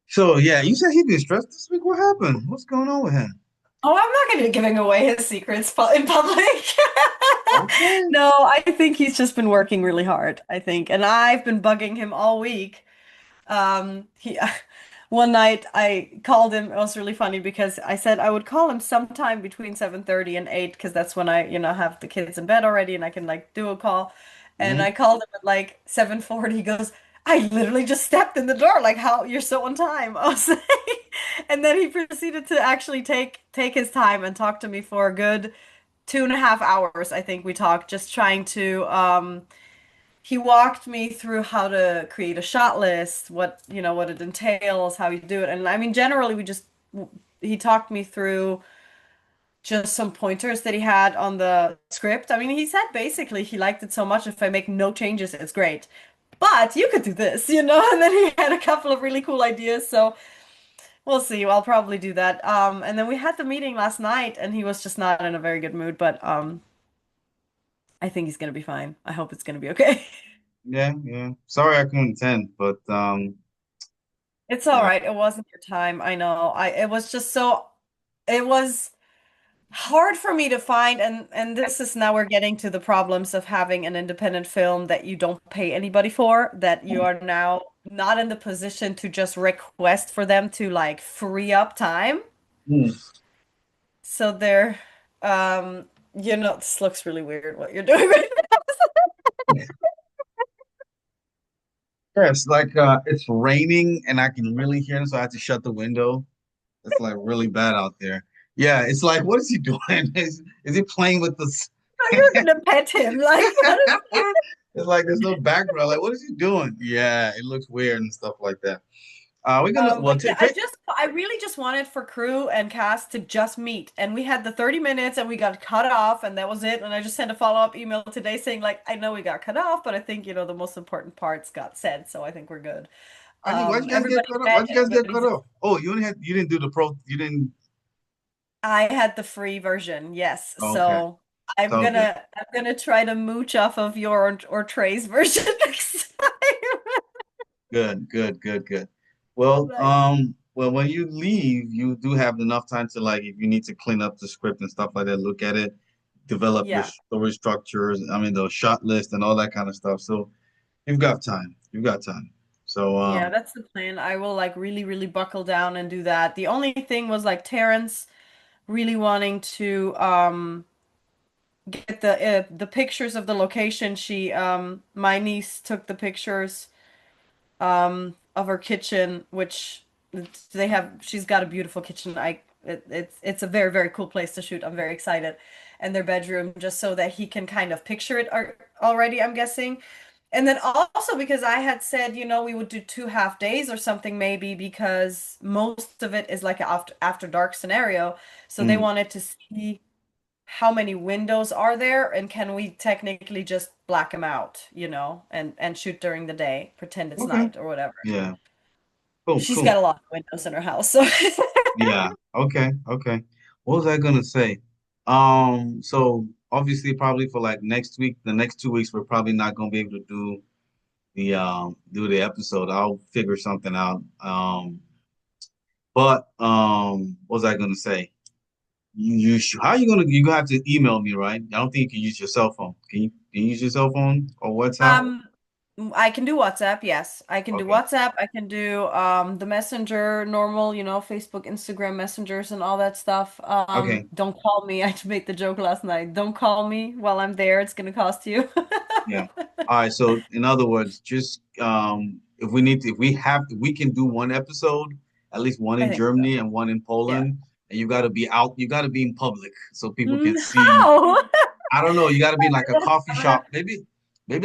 So yeah, you said he been stressed this week. What happened? What's going on with him? Oh, I'm not going to be giving away his secrets in public. Okay. No, I think he's just been working really hard, I think. And I've been bugging him all week. He one night I called him. It was really funny because I said I would call him sometime between 7:30 and 8 because that's when I have the kids in bed already and I can like do a call. And Mhm. I called him at like 7:40. He goes, I literally just stepped in the door. Like, how you're so on time. I was like, and then he proceeded to actually take his time and talk to me for a good 2.5 hours. I think we talked, just trying to he walked me through how to create a shot list, what it entails, how you do it. And I mean, generally, he talked me through just some pointers that he had on the script. I mean, he said basically he liked it so much if I make no changes, it's great. But you could do this. And then he had a couple of really cool ideas. So we'll see. I'll probably do that. And then we had the meeting last night and he was just not in a very good mood, but I think he's gonna be fine. I hope it's gonna be okay. Yeah, yeah. Sorry I couldn't attend, but It's all yeah. right. It wasn't your time. I know. It was just it was hard for me to find and this is now we're getting to the problems of having an independent film that you don't pay anybody for, that you are now not in the position to just request for them to like free up time. Hmm. So they're this looks really weird what you're doing right now. Yes, like it's raining and I can really hear him, so I have to shut the window. It's like really bad out there. Yeah, it's like, what is he doing? Is he playing with this? You're gonna pet him. Like, what is It's like there's no background. Like, what is he doing? Yeah, it looks weird and stuff like that. We're gonna well But yeah, take take. I really just wanted for crew and cast to just meet. And we had the 30 minutes and we got cut off and that was it. And I just sent a follow-up email today saying like, I know we got cut off, but I think, the most important parts got said. So I think we're good. Why'd you guys get Everybody cut off? met, Why'd you guys get cut everybody's, off? Oh, you didn't do the pro. You didn't. I had the free version. Yes. Oh, okay, So it's all good. I'm gonna try to mooch off of your or Trey's version next time. Good, good, good, good. Well, Like, when you leave, you do have enough time to like, if you need to clean up the script and stuff like that, look at it, develop your yeah. story structures. I mean, the shot list and all that kind of stuff. So you've got time. You've got time. So, Yeah, that's the plan. I will like really, really buckle down and do that. The only thing was like Terrence really wanting to get the pictures of the location. My niece took the pictures of her kitchen, which she's got a beautiful kitchen. It's a very, very cool place to shoot. I'm very excited. And their bedroom, just so that he can kind of picture it already, I'm guessing. And then also because I had said, we would do 2 half days or something maybe because most of it is like an after dark scenario. So they mm, wanted to see how many windows are there and can we technically just black them out, and shoot during the day, pretend it's okay. night or whatever. Yeah. Cool, She's cool. got a lot of windows in her house, so Yeah. Okay. Okay. What was I gonna say? So obviously probably for like next week, the next 2 weeks, we're probably not gonna be able to do the episode. I'll figure something out. But what was I gonna say? How you gonna have to email me, right? I don't think you can use your cell phone. Can you use your cell phone or WhatsApp? um I can do WhatsApp, yes. I can do Okay. WhatsApp. I can do the Messenger, normal, Facebook, Instagram messengers and all that stuff. Okay. Don't call me. I made the joke last night. Don't call me while I'm there. It's gonna cost you. Yeah. All right. So in other words, just if we need to, if we have to, we can do one episode, at least one I in think so. Germany and one in Yeah. Poland, and you got to be out. You got to be in public so people can see. How? I don't know. You got to be in like a coffee shop, maybe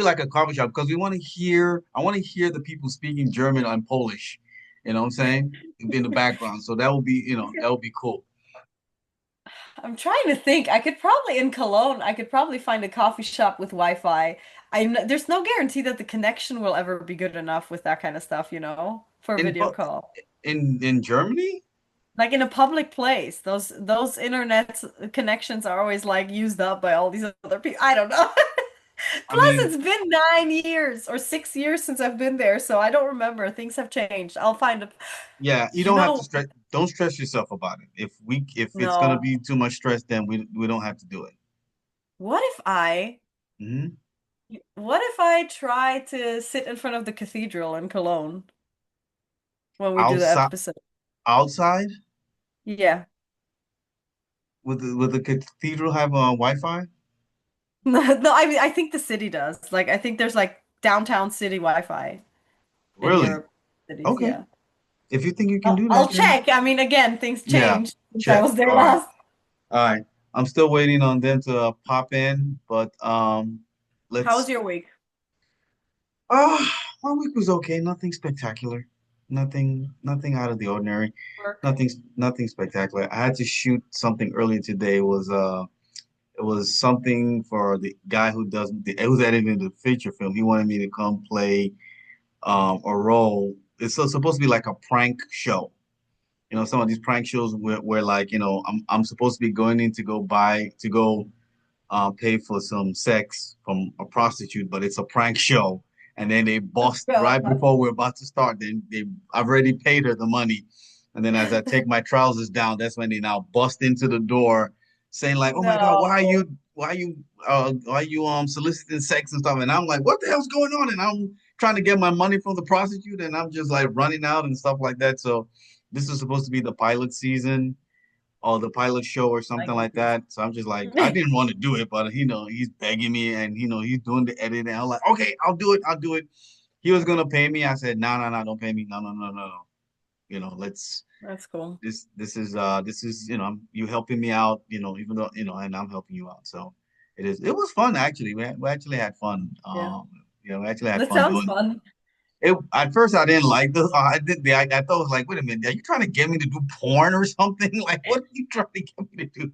like a coffee shop, because we want to hear. I want to hear the people speaking German and Polish. You know what I'm saying? In the background. So that would be, that would be cool. I'm trying to think. I could probably in Cologne, I could probably find a coffee shop with Wi-Fi. There's no guarantee that the connection will ever be good enough with that kind of stuff, for a In video Po- call. in Germany? Like in a public place, those internet connections are always like used up by all these other people. I don't know. I Plus, mean, it's been 9 years or 6 years since I've been there, so I don't remember. Things have changed. I'll find it. yeah, you You don't have to know, stress. Don't stress yourself about it. If it's gonna no. be too much stress, then we don't have to do it. What if I, Hmm. what if I try to sit in front of the cathedral in Cologne when we do the Outside, episode? outside, Yeah. with the cathedral have Wi-Fi? No, I mean, I think the city does. Like, I think there's like downtown city Wi-Fi in Really? Europe cities. Okay. Yeah. If you think you can I'll, do that, I'll then check. I mean, again, things yeah, change since I check. was there All right. last. All right. I'm still waiting on them to pop in, but How let's was your week? uh my week was okay. Nothing spectacular. Nothing out of the ordinary. Work. Nothing spectacular. I had to shoot something earlier today. It was something for the guy who's editing the feature film. He wanted me to come play a role. It's supposed to be like a prank show. You know, some of these prank shows where like, I'm supposed to be going in to go pay for some sex from a prostitute, but it's a prank show. And then they bust right God. before we're about to start. Then I've already paid her the money. And then as I take my trousers down, that's when they now bust into the door saying like, "Oh my God, No. why are you soliciting sex and stuff?" And I'm like, "What the hell's going on?" And I'm trying to get my money from the prostitute and I'm just like running out and stuff like that. So this is supposed to be the pilot season or the pilot show or My something like goodness. that. So I'm just like, I didn't want to do it, but he's begging me and he's doing the editing. I'm like, okay, I'll do it. I'll do it. He was gonna pay me. I said, no, no, no, don't pay me. No, no, no, no, no. Let's That's cool. this is you helping me out, even though, and I'm helping you out. So it was fun actually. We actually had fun. Yeah. We actually had That fun sounds doing it. fun. At first I didn't like this. I thought it was like, wait a minute, are you trying to get me to do porn or something? Like, what are you trying to get me to do?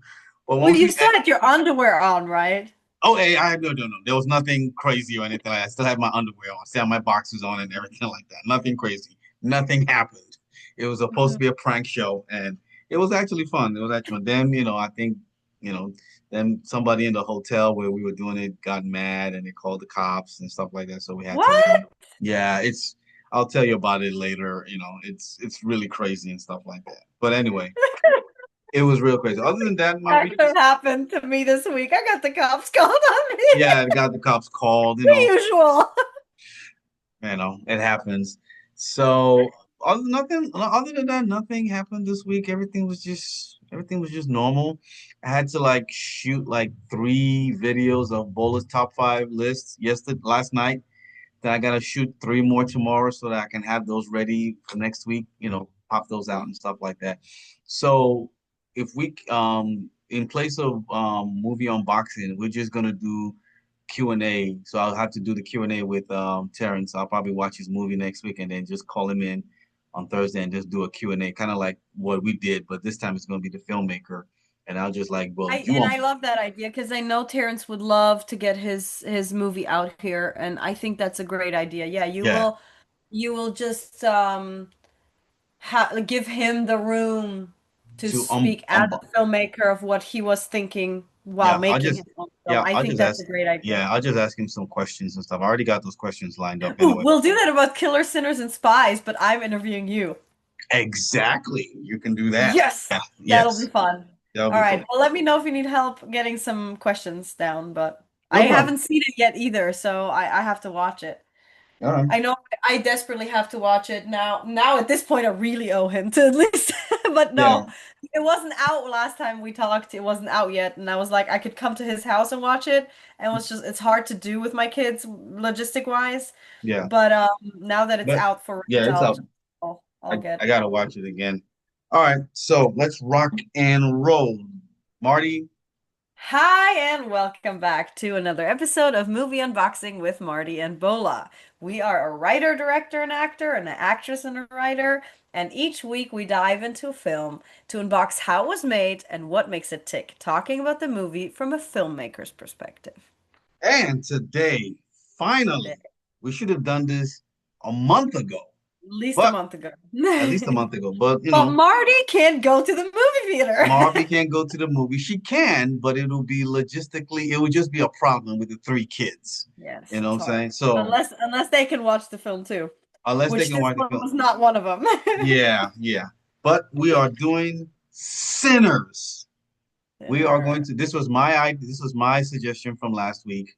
But Well, once you we still had your underwear on, right? oh, hey, no. There was nothing crazy or anything like that. I still had my underwear on, still had my boxers on and everything like that. Nothing crazy. Nothing happened. It was supposed to Mhm. be a prank show and it was actually fun. It was actually fun. Then, I think, you know, then somebody in the hotel where we were doing it got mad and they called the cops and stuff like that. So we had to What? leave. Yeah, I'll tell you about it later. It's really crazy and stuff like that. But anyway, it was real crazy. Other than that, my That week could have was, happened to me this week. I got the cops called on me. yeah, I got the cops called, The usual. it happens. So other than that, nothing happened this week. Everything was just normal. I had to like shoot like 3 videos of Bola's top 5 lists last night. Then I gotta shoot 3 more tomorrow so that I can have those ready for next week, pop those out and stuff like that. So if we in place of movie unboxing, we're just gonna do Q&A. So I'll have to do the Q&A with Terrence. I'll probably watch his movie next week and then just call him in on Thursday and just do a Q&A, kind of like what we did, but this time it's gonna be the filmmaker. And I'll just like, well, I you and want I love that idea because I know Terrence would love to get his movie out here, and I think that's a great idea. Yeah, yeah, you will just ha give him the room to to speak as a filmmaker of what he was thinking while Yeah, making his own film. I I'll think just that's a ask. great idea. Yeah, I'll just ask him some questions and stuff. I already got those questions lined up Ooh, anyway. we'll do that about Killer Sinners and Spies, but I'm interviewing you. Exactly. You can do that. Yes, Yeah. that'll be Yes. fun. That'll All be right. fun. Well, let me know if you need help getting some questions down, but I No problem. haven't seen it yet either, so I have to watch it. All right. I know I desperately have to watch it now. Now at this point, I really owe him to at least. But Yeah. no, it wasn't out last time we talked. It wasn't out yet, and I was like, I could come to his house and watch it, and it's hard to do with my kids logistic wise. Yeah. But now that it's But out for yeah, it's rental, up. I'll I get. gotta watch it again. All right. So let's rock and roll. Marty, Hi, and welcome back to another episode of Movie Unboxing with Marty and Bola. We are a writer, director, and actor, and an actress and a writer, and each week we dive into a film to unbox how it was made and what makes it tick, talking about the movie from a filmmaker's perspective. and today, Today. finally, we should have done this a month ago. least a but month ago. at least a month ago. But But Marty can't go to the movie theater. Marvy can't go to the movie. She can, but it'll be logistically, it would just be a problem with the three kids. Yes, You know what it's I'm hard. saying? So Unless they can watch the film too, unless they which can this watch the one film, was not one of them. yeah, yeah. But we are doing Sinners. We are going Dinner. to. This was my idea. This was my suggestion from last week,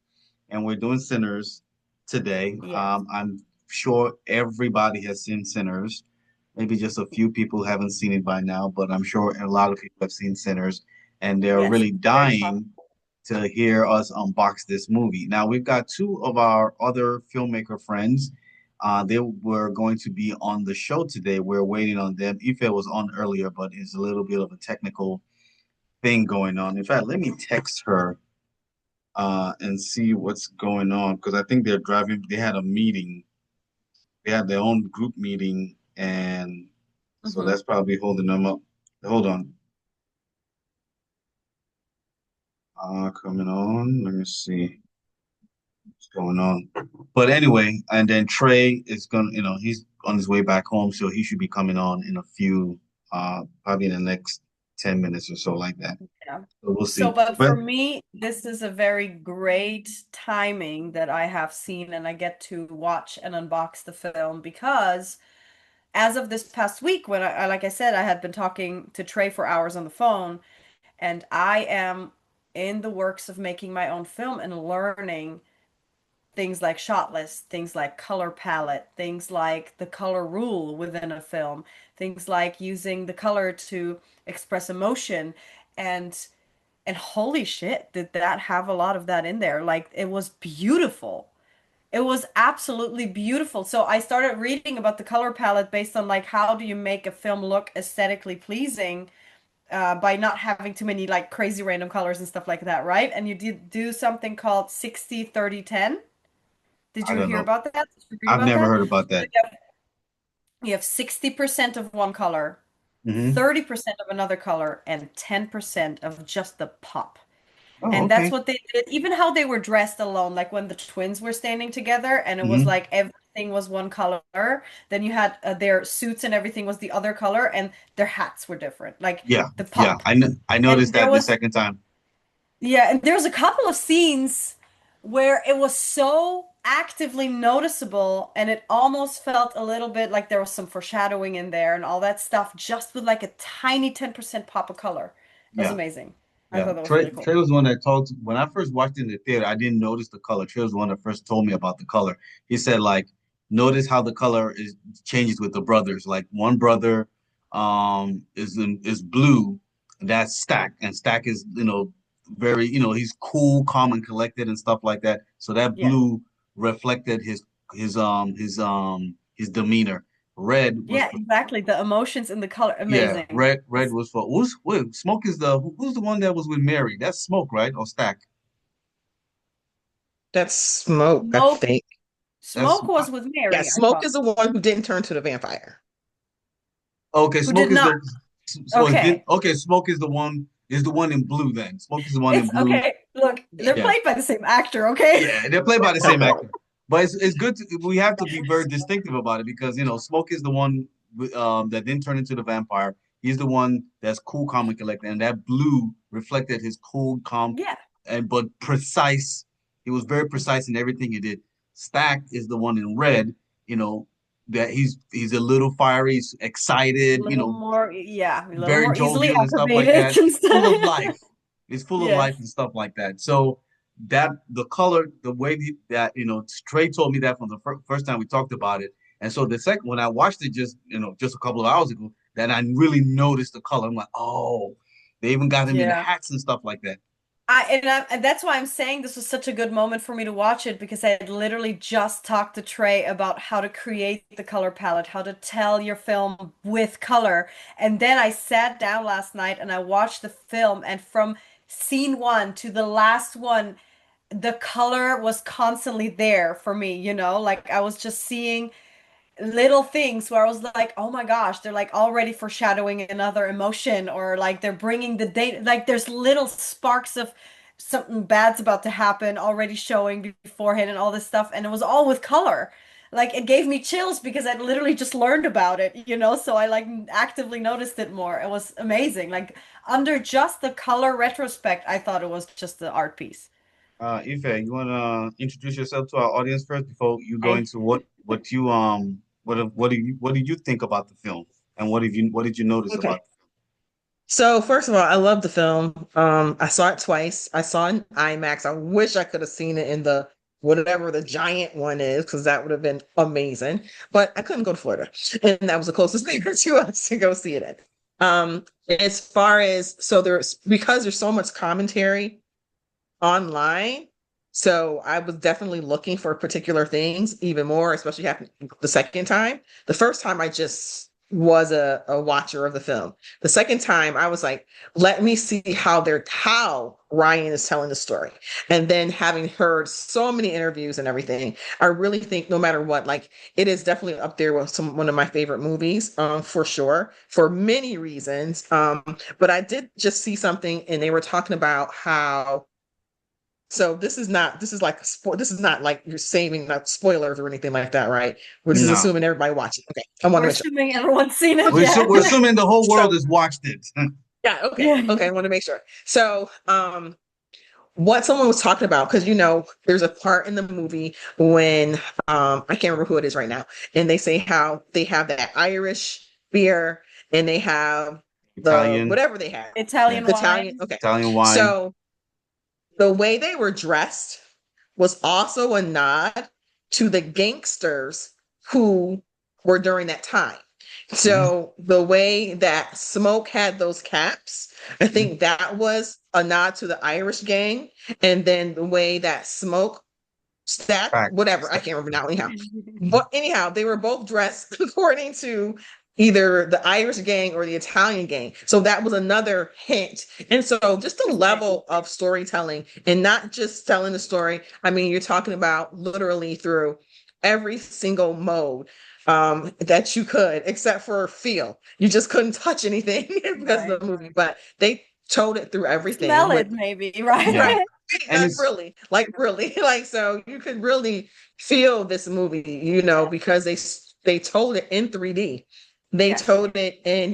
and we're doing Sinners today. Yes. I'm sure everybody has seen Sinners. Maybe just a few people haven't seen it by now, but I'm sure a lot of people have seen Sinners, and they're Yes, really it's very dying possible. to hear us unbox this movie. Now, we've got two of our other filmmaker friends. They were going to be on the show today. We're waiting on them. Ife was on earlier, but it's a little bit of a technical thing going on. In fact, let me text her and see what's going on because I think they're driving. They had a meeting. They had their own group meeting, and so Hmm. that's probably holding them up. Hold on. Coming on. Let me see what's going on. But anyway, and then Trey is gonna, he's on his way back home, so he should be coming on in a few, probably in the next 10 minutes or so, like that. Yeah. So we'll So, see. but But for me, this is a very great timing that I have seen and I get to watch and unbox the film because as of this past week, when like I said, I had been talking to Trey for hours on the phone, and I am in the works of making my own film and learning things like shot list, things like color palette, things like the color rule within a film, things like using the color to express emotion and holy shit, did that have a lot of that in there? Like it was beautiful. It was absolutely beautiful. So I started reading about the color palette based on like how do you make a film look aesthetically pleasing by not having too many like crazy random colors and stuff like that, right? And you did do something called 60-30-10. Did I you don't hear know. about that? Did you read I've about never that? heard about So that. you have 60% of one color, Hmm. 30% of another color, and 10% of just the pop. Oh, And that's okay. what they did. Even how they were dressed alone, like when the twins were standing together and it was Hmm. like everything was one color. Then you had their suits and everything was the other color and their hats were different, like Yeah, the yeah. pop. I noticed And there that the was, second time. yeah, and there was a couple of scenes where it was so actively noticeable and it almost felt a little bit like there was some foreshadowing in there and all that stuff just with like a tiny 10% pop of color. It was Yeah. amazing. I Yeah, thought that was really Trey cool. was the one that told when I first watched it in the theater, I didn't notice the color. Trey was the one that first told me about the color. He said, like, notice how the color is changes with the brothers. Like one brother is blue, and that's Stack. And Stack is, very, he's cool, calm, and collected and stuff like that. So that Yeah. blue reflected his demeanor. Red was Yeah, for exactly. The emotions in the color, yeah, amazing. red was for Smoke is who's the one that was with Mary? That's Smoke, right? Or Stack? That's Smoke, I Smoke, think. That's Smoke was with Yeah, Mary, I Smoke thought. is the one who didn't turn to the vampire. okay. Who did Smoke is not? the so it did Okay. okay. Smoke is the one in blue. Then Smoke is the one in It's blue. okay. Look, they're Yeah. Yeah, played by the same actor, okay? yeah. They're played by the same actor, but it's good. We have to be very distinctive about it because Smoke is the one that didn't turn into the vampire. He's the one that's cool, calm, and collected, and that blue reflected his cool, calm, Yeah. and but precise. He was very precise in everything he did. Stack is the one in red. You know that he's a little fiery, he's A excited. little more, yeah, a little Very more easily jovial and stuff like activated that. and Full of stuff. life. He's full of life Yes. and stuff like that. So that the color, the way that Trey told me that from the first time we talked about it, and so the second when I watched it just a couple of hours ago, that I really noticed the color. I'm like, oh, they even got him in Yeah. hats and stuff like that. And that's why I'm saying this was such a good moment for me to watch it because I had literally just talked to Trey about how to create the color palette, how to tell your film with color. And then I sat down last night and I watched the film, and from scene one to the last one, the color was constantly there for me, like I was just seeing little things where I was like, oh my gosh, they're like already foreshadowing another emotion, or like they're bringing the date, like there's little sparks of something bad's about to happen already showing beforehand and all this stuff. And it was all with color. like it gave me chills because I literally just learned about it, so I like actively noticed it more. It was amazing. Like under just the color retrospect, I thought it was just the art piece. Ife, you wanna introduce yourself to our audience first before you go Hey. into what did you think about the film and what did you notice Okay. about So first of all, I love the film. I saw it twice. I saw it in IMAX. I wish I could have seen it in the whatever the giant one is, because that would have been amazing. But I couldn't go to Florida, and that was the closest thing to us to go see it in. As far as so there's because there's so much commentary online. So I was definitely looking for particular things even more, especially happened the second time. The first time I just was a watcher of the film. The second time I was like, let me see how Ryan is telling the story. And then having heard so many interviews and everything, I really think no matter what, like it is definitely up there with one of my favorite movies, for sure, for many reasons. But I did just see something and they were talking about how so this is not like you're saving not spoilers or anything like that, right? We're the just No. assuming everybody watching. Okay. I want We're to make sure. assuming everyone's seen it, Okay. yeah. We're Okay. assuming the whole world So has watched it. yeah, okay. Yeah. Okay, I want to make sure. So what someone was talking about, because there's a part in the movie when I can't remember who it is right now, and they say how they have that Irish beer and they have the Italian, whatever they have. yeah, Italian Italian. wine. Okay. Italian wine. So the way they were dressed was also a nod to the gangsters who were during that time. Mhm, So the way that Smoke had those caps, I mhm. think that was a nod to the Irish gang. And then the way that Smoke stack, Facts. whatever, I can't remember now anyhow. But anyhow, they were both dressed according to either the Irish gang or the Italian gang. So that was another hint. And so just the Interesting. level of storytelling and not just telling the story. I mean, you're talking about literally through every single mode that you could, except for feel. You just couldn't touch anything because Right. of the movie, but they told it through everything Smell with it, maybe, Yeah, right. right? and Like really, like so you could really feel this movie, because they told it in 3D. They Yes. told it in,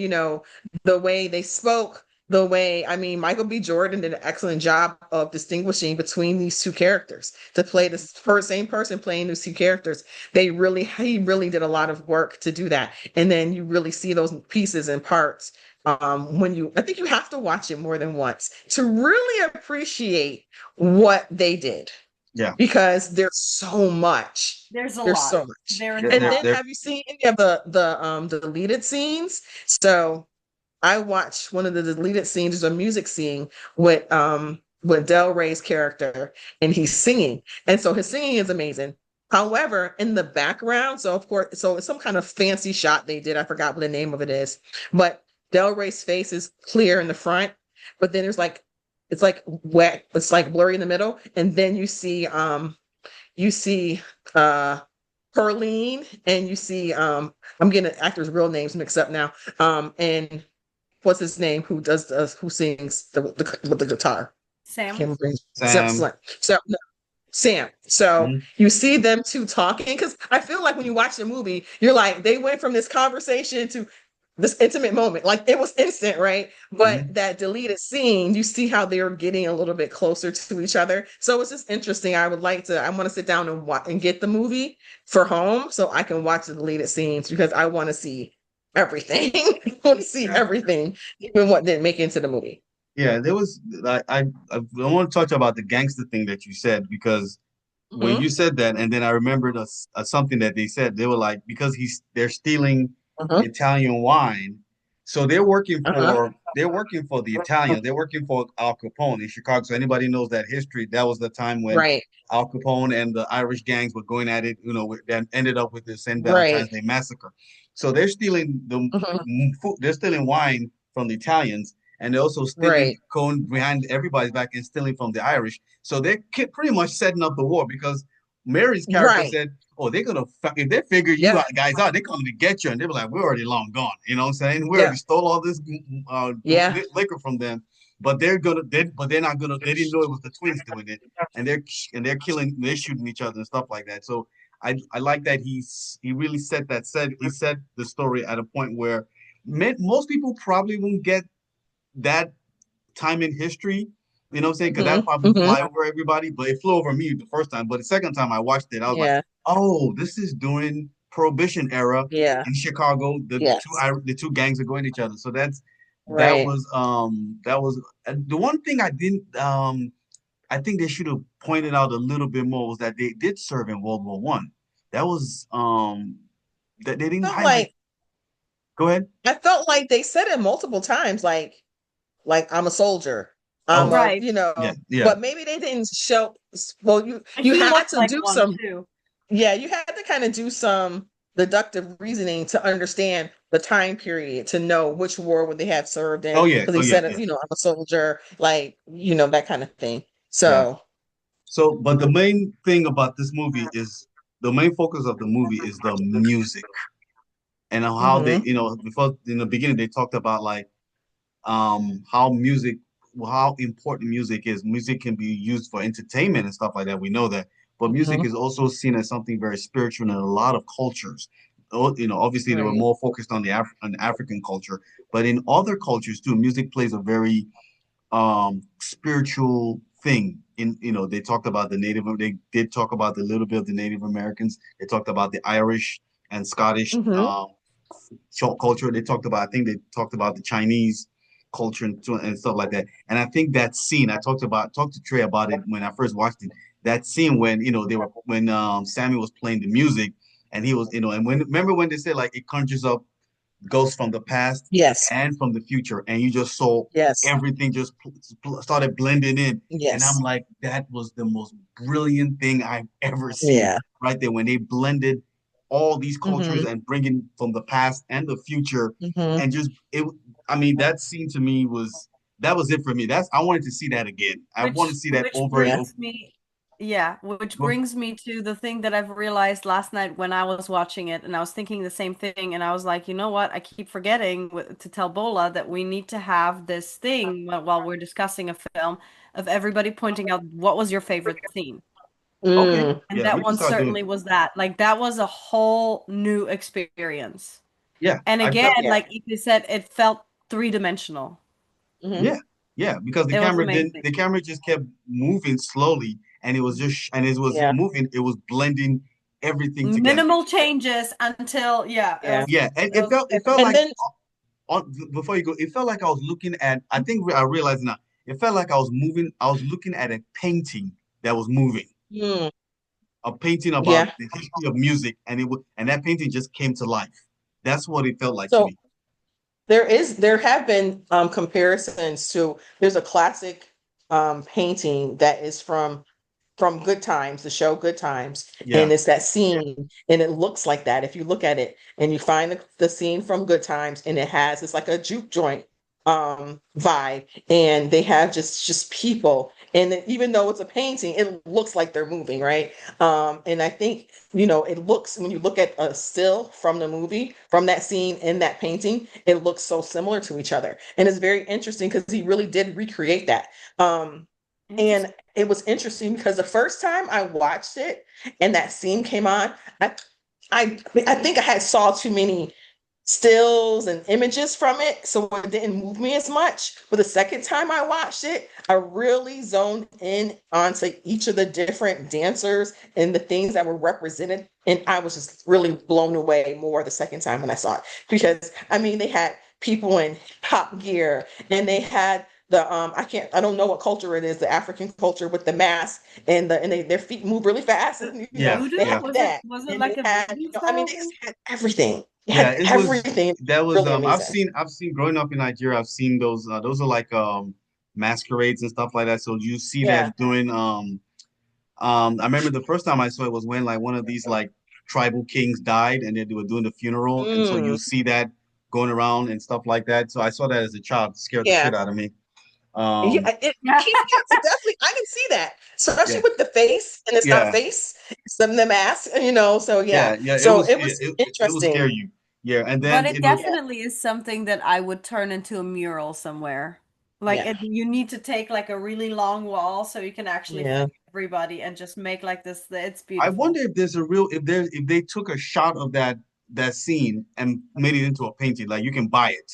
the way they spoke, the way, I mean, Michael B. Jordan did an excellent job of distinguishing between these two characters to play this same person playing these two characters. He really did a lot of work to do that. And then you really see those pieces and parts I think you have to watch it more than once to really appreciate what they did yeah, because there's so much. There's a There's lot. so much. There is they're, a And they're, lot. then they're have you seen any of the deleted scenes? So I watched one of the deleted scenes, is a music scene with Del Rey's character, and he's singing. And so his singing is amazing. However, in the background, so of course, so it's some kind of fancy shot they did. I forgot what the name of it is, but Del Rey's face is clear in the front, but then it's like wet, it's like blurry in the middle, and then you see uh Perline, and you see I'm getting actors' real names mixed up now. And what's his name? Who sings with the guitar? Sam? Can't remember. Sam. So no, Sam. So Mhm, you see them two talking because I feel like when you watch the movie, you're like they went from this conversation to this intimate moment. Like it was instant, right? But mhm. that deleted scene, you see how they are getting a little bit closer to each other. So it's just interesting. I want to sit down and watch and get the movie for home so I can watch the deleted scenes because I want to see everything. I want to see Yeah, everything, even what didn't make it into the movie. yeah. There was I want to touch about the gangster thing that you said because when Hmm. you said that, and then I remembered something that they said. They were like, because they're stealing Uh-huh. Italian wine, so Uh-huh. they're working for the Italians. They're working for Al Capone in Chicago. So anybody knows that history, that was the time when Right. Al Capone and the Irish gangs were going at it. That ended up with the St. Right. Valentine's Day massacre. So they're stealing Uh-huh. food. They're stealing wine from the Italians, and they're also stealing Right. going behind everybody's back and stealing from the Irish. So they're pretty much setting up the war because Mary's character Right. said, "Oh, they're gonna if they figure you Yeah. guys out, they're coming to get you." And they were like, "We're already long gone." You know what I'm saying? We Yeah. already stole all this Yeah. liquor from them, but they're not gonna. They didn't know it was the twins doing it, and they're killing, they're shooting each other and stuff like that. So I like that he really set he set the story at a point where most people probably won't get that time in history. You know what I'm saying? Because that Hmm. probably Hmm. fly over everybody, but it flew over me the first time. But the second time I watched it, I was like, Yeah. oh, this is during Prohibition era Yeah. in Chicago. Yes. The two gangs are going at each other. So Right. that was the one thing I think they should have pointed out a little bit more was that they did serve in World War One. That was that they didn't Felt highlight. like Go ahead. I felt like they said it multiple times, like I'm a soldier. I'm Oh, a, Right. yeah, yeah. but maybe they didn't show. Well, you He had looked to like do one some. too. Yeah, you had to kind of do some deductive reasoning to understand the time period to know which war would they have served in because Oh he yeah, said, yeah, I'm a soldier, like, that kind of thing. yeah. So, So, but the main thing about this movie is the main focus of the movie is the music and how they, hmm before in the beginning they talked about like how music, how important music is. Music can be used for entertainment and stuff like that. We know that, but music hmm is also seen as something very spiritual in a lot of cultures. Obviously they were right. more focused on on African culture, but in other cultures too, music plays a very spiritual thing. In they talked about they did talk about the little bit of the Native Americans. They talked about the Irish and Scottish hmm culture. They talked about, I think they talked about the Chinese culture and stuff like that. And I think that scene, talked to Trey about it when I first watched it. That scene when they were when Sammy was playing the music and he was and when remember when they said like it conjures up ghosts from the past Yes. and from the future, and you just saw Yes. everything just started blending in. And I'm Yes. like, that was the most brilliant thing I've ever seen Yeah. right there when they blended all these cultures hmm and bringing from the past and the future, hmm and just it. I mean, that scene to me was that was it for me. That's I wanted to see that again. I want to see that Which over and Yeah. over. brings me, yeah, which brings me to the thing that I've realized last night when I was watching it, and I was thinking the same thing, and I was like, you know what? I keep forgetting to tell Bola that we need to have this thing while we're discussing a film of everybody pointing out what was your favorite scene. Okay, Mm. And yeah, we that can one start doing certainly that. was that. Like that was a whole new experience. Yeah, And I again, felt Yeah. like you said, it felt three-dimensional. hmm yeah, yeah, because It was amazing. the camera just kept moving slowly, and it was just and it was Yeah. moving, it was blending everything together. Minimal changes until, yeah, Yeah. Yeah, and it was it felt And like then, before you go, it felt like I was looking at. I think I realized now. It felt like I was moving. I was looking at a painting that was moving, mm, a painting about yeah. the history of music, and and that painting just came to life. That's what it felt like to So me. there have been comparisons to there's a classic painting that is from Good Times, the show Good Times, Yeah, and it's that scene, and it looks like that. If you look at it and you find the scene from Good Times, and it's like a juke joint vibe, and they have just people, and even though it's a painting, it looks like they're moving, right? And I think it looks when you look at a still from the movie, from that scene in that painting, it looks so similar to each other, and it's very interesting because he really did recreate that. And interesting. it was interesting because the first time I watched it and that scene came on, I I think I had saw too many stills and images from it, so it didn't move me as much. But the second time I watched it, I really zoned in onto each of the different dancers and the things that were represented. And I was just really blown away more the second time when I saw it. Because I mean, they had people in pop gear and they had I don't know what culture it is, the African culture with the mask and their feet move really fast. And, yeah, Voodoo? they had yeah, that. Was it And like they a had, voodoo I mean, style they just thing? had everything. They yeah. had It was everything. that was Really amazing. I've seen growing up in Nigeria. I've seen those are like masquerades and stuff like that. So you see Yeah. that doing I remember the first time I saw it was when like one of these like tribal kings died and then they were doing the funeral. And so you Mm, see that going around and stuff like that. So I saw that as a child, scared the yeah. shit out of me. Yeah, Um, Yeah. it definitely, I can see that, especially yeah, with the face, and it's not yeah, face, it's the mask. So yeah, yeah. so it was It will interesting. scare you. Yeah, and But then it Yeah, definitely is something that I would turn into a mural somewhere. Like yeah, you need to take like a really long wall so you can actually yeah. everybody and just make like this. It's I beautiful. wonder if there's a real if they took a shot of that scene and made it into a painting, like you can buy it.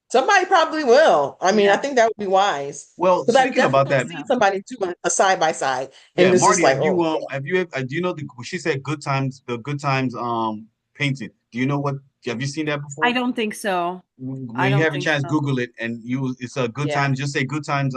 Somebody probably will. I mean, I Yeah. think that would be wise Well, because I've speaking about definitely that, seen Yeah. somebody do a side by side, yeah, and it's just Marty, like, oh, do you know the she said good times the good times painting. Do you know what have you seen that I before? don't think so. I When you don't have a think chance, so. Google it and you it's a good yeah, times, just say good times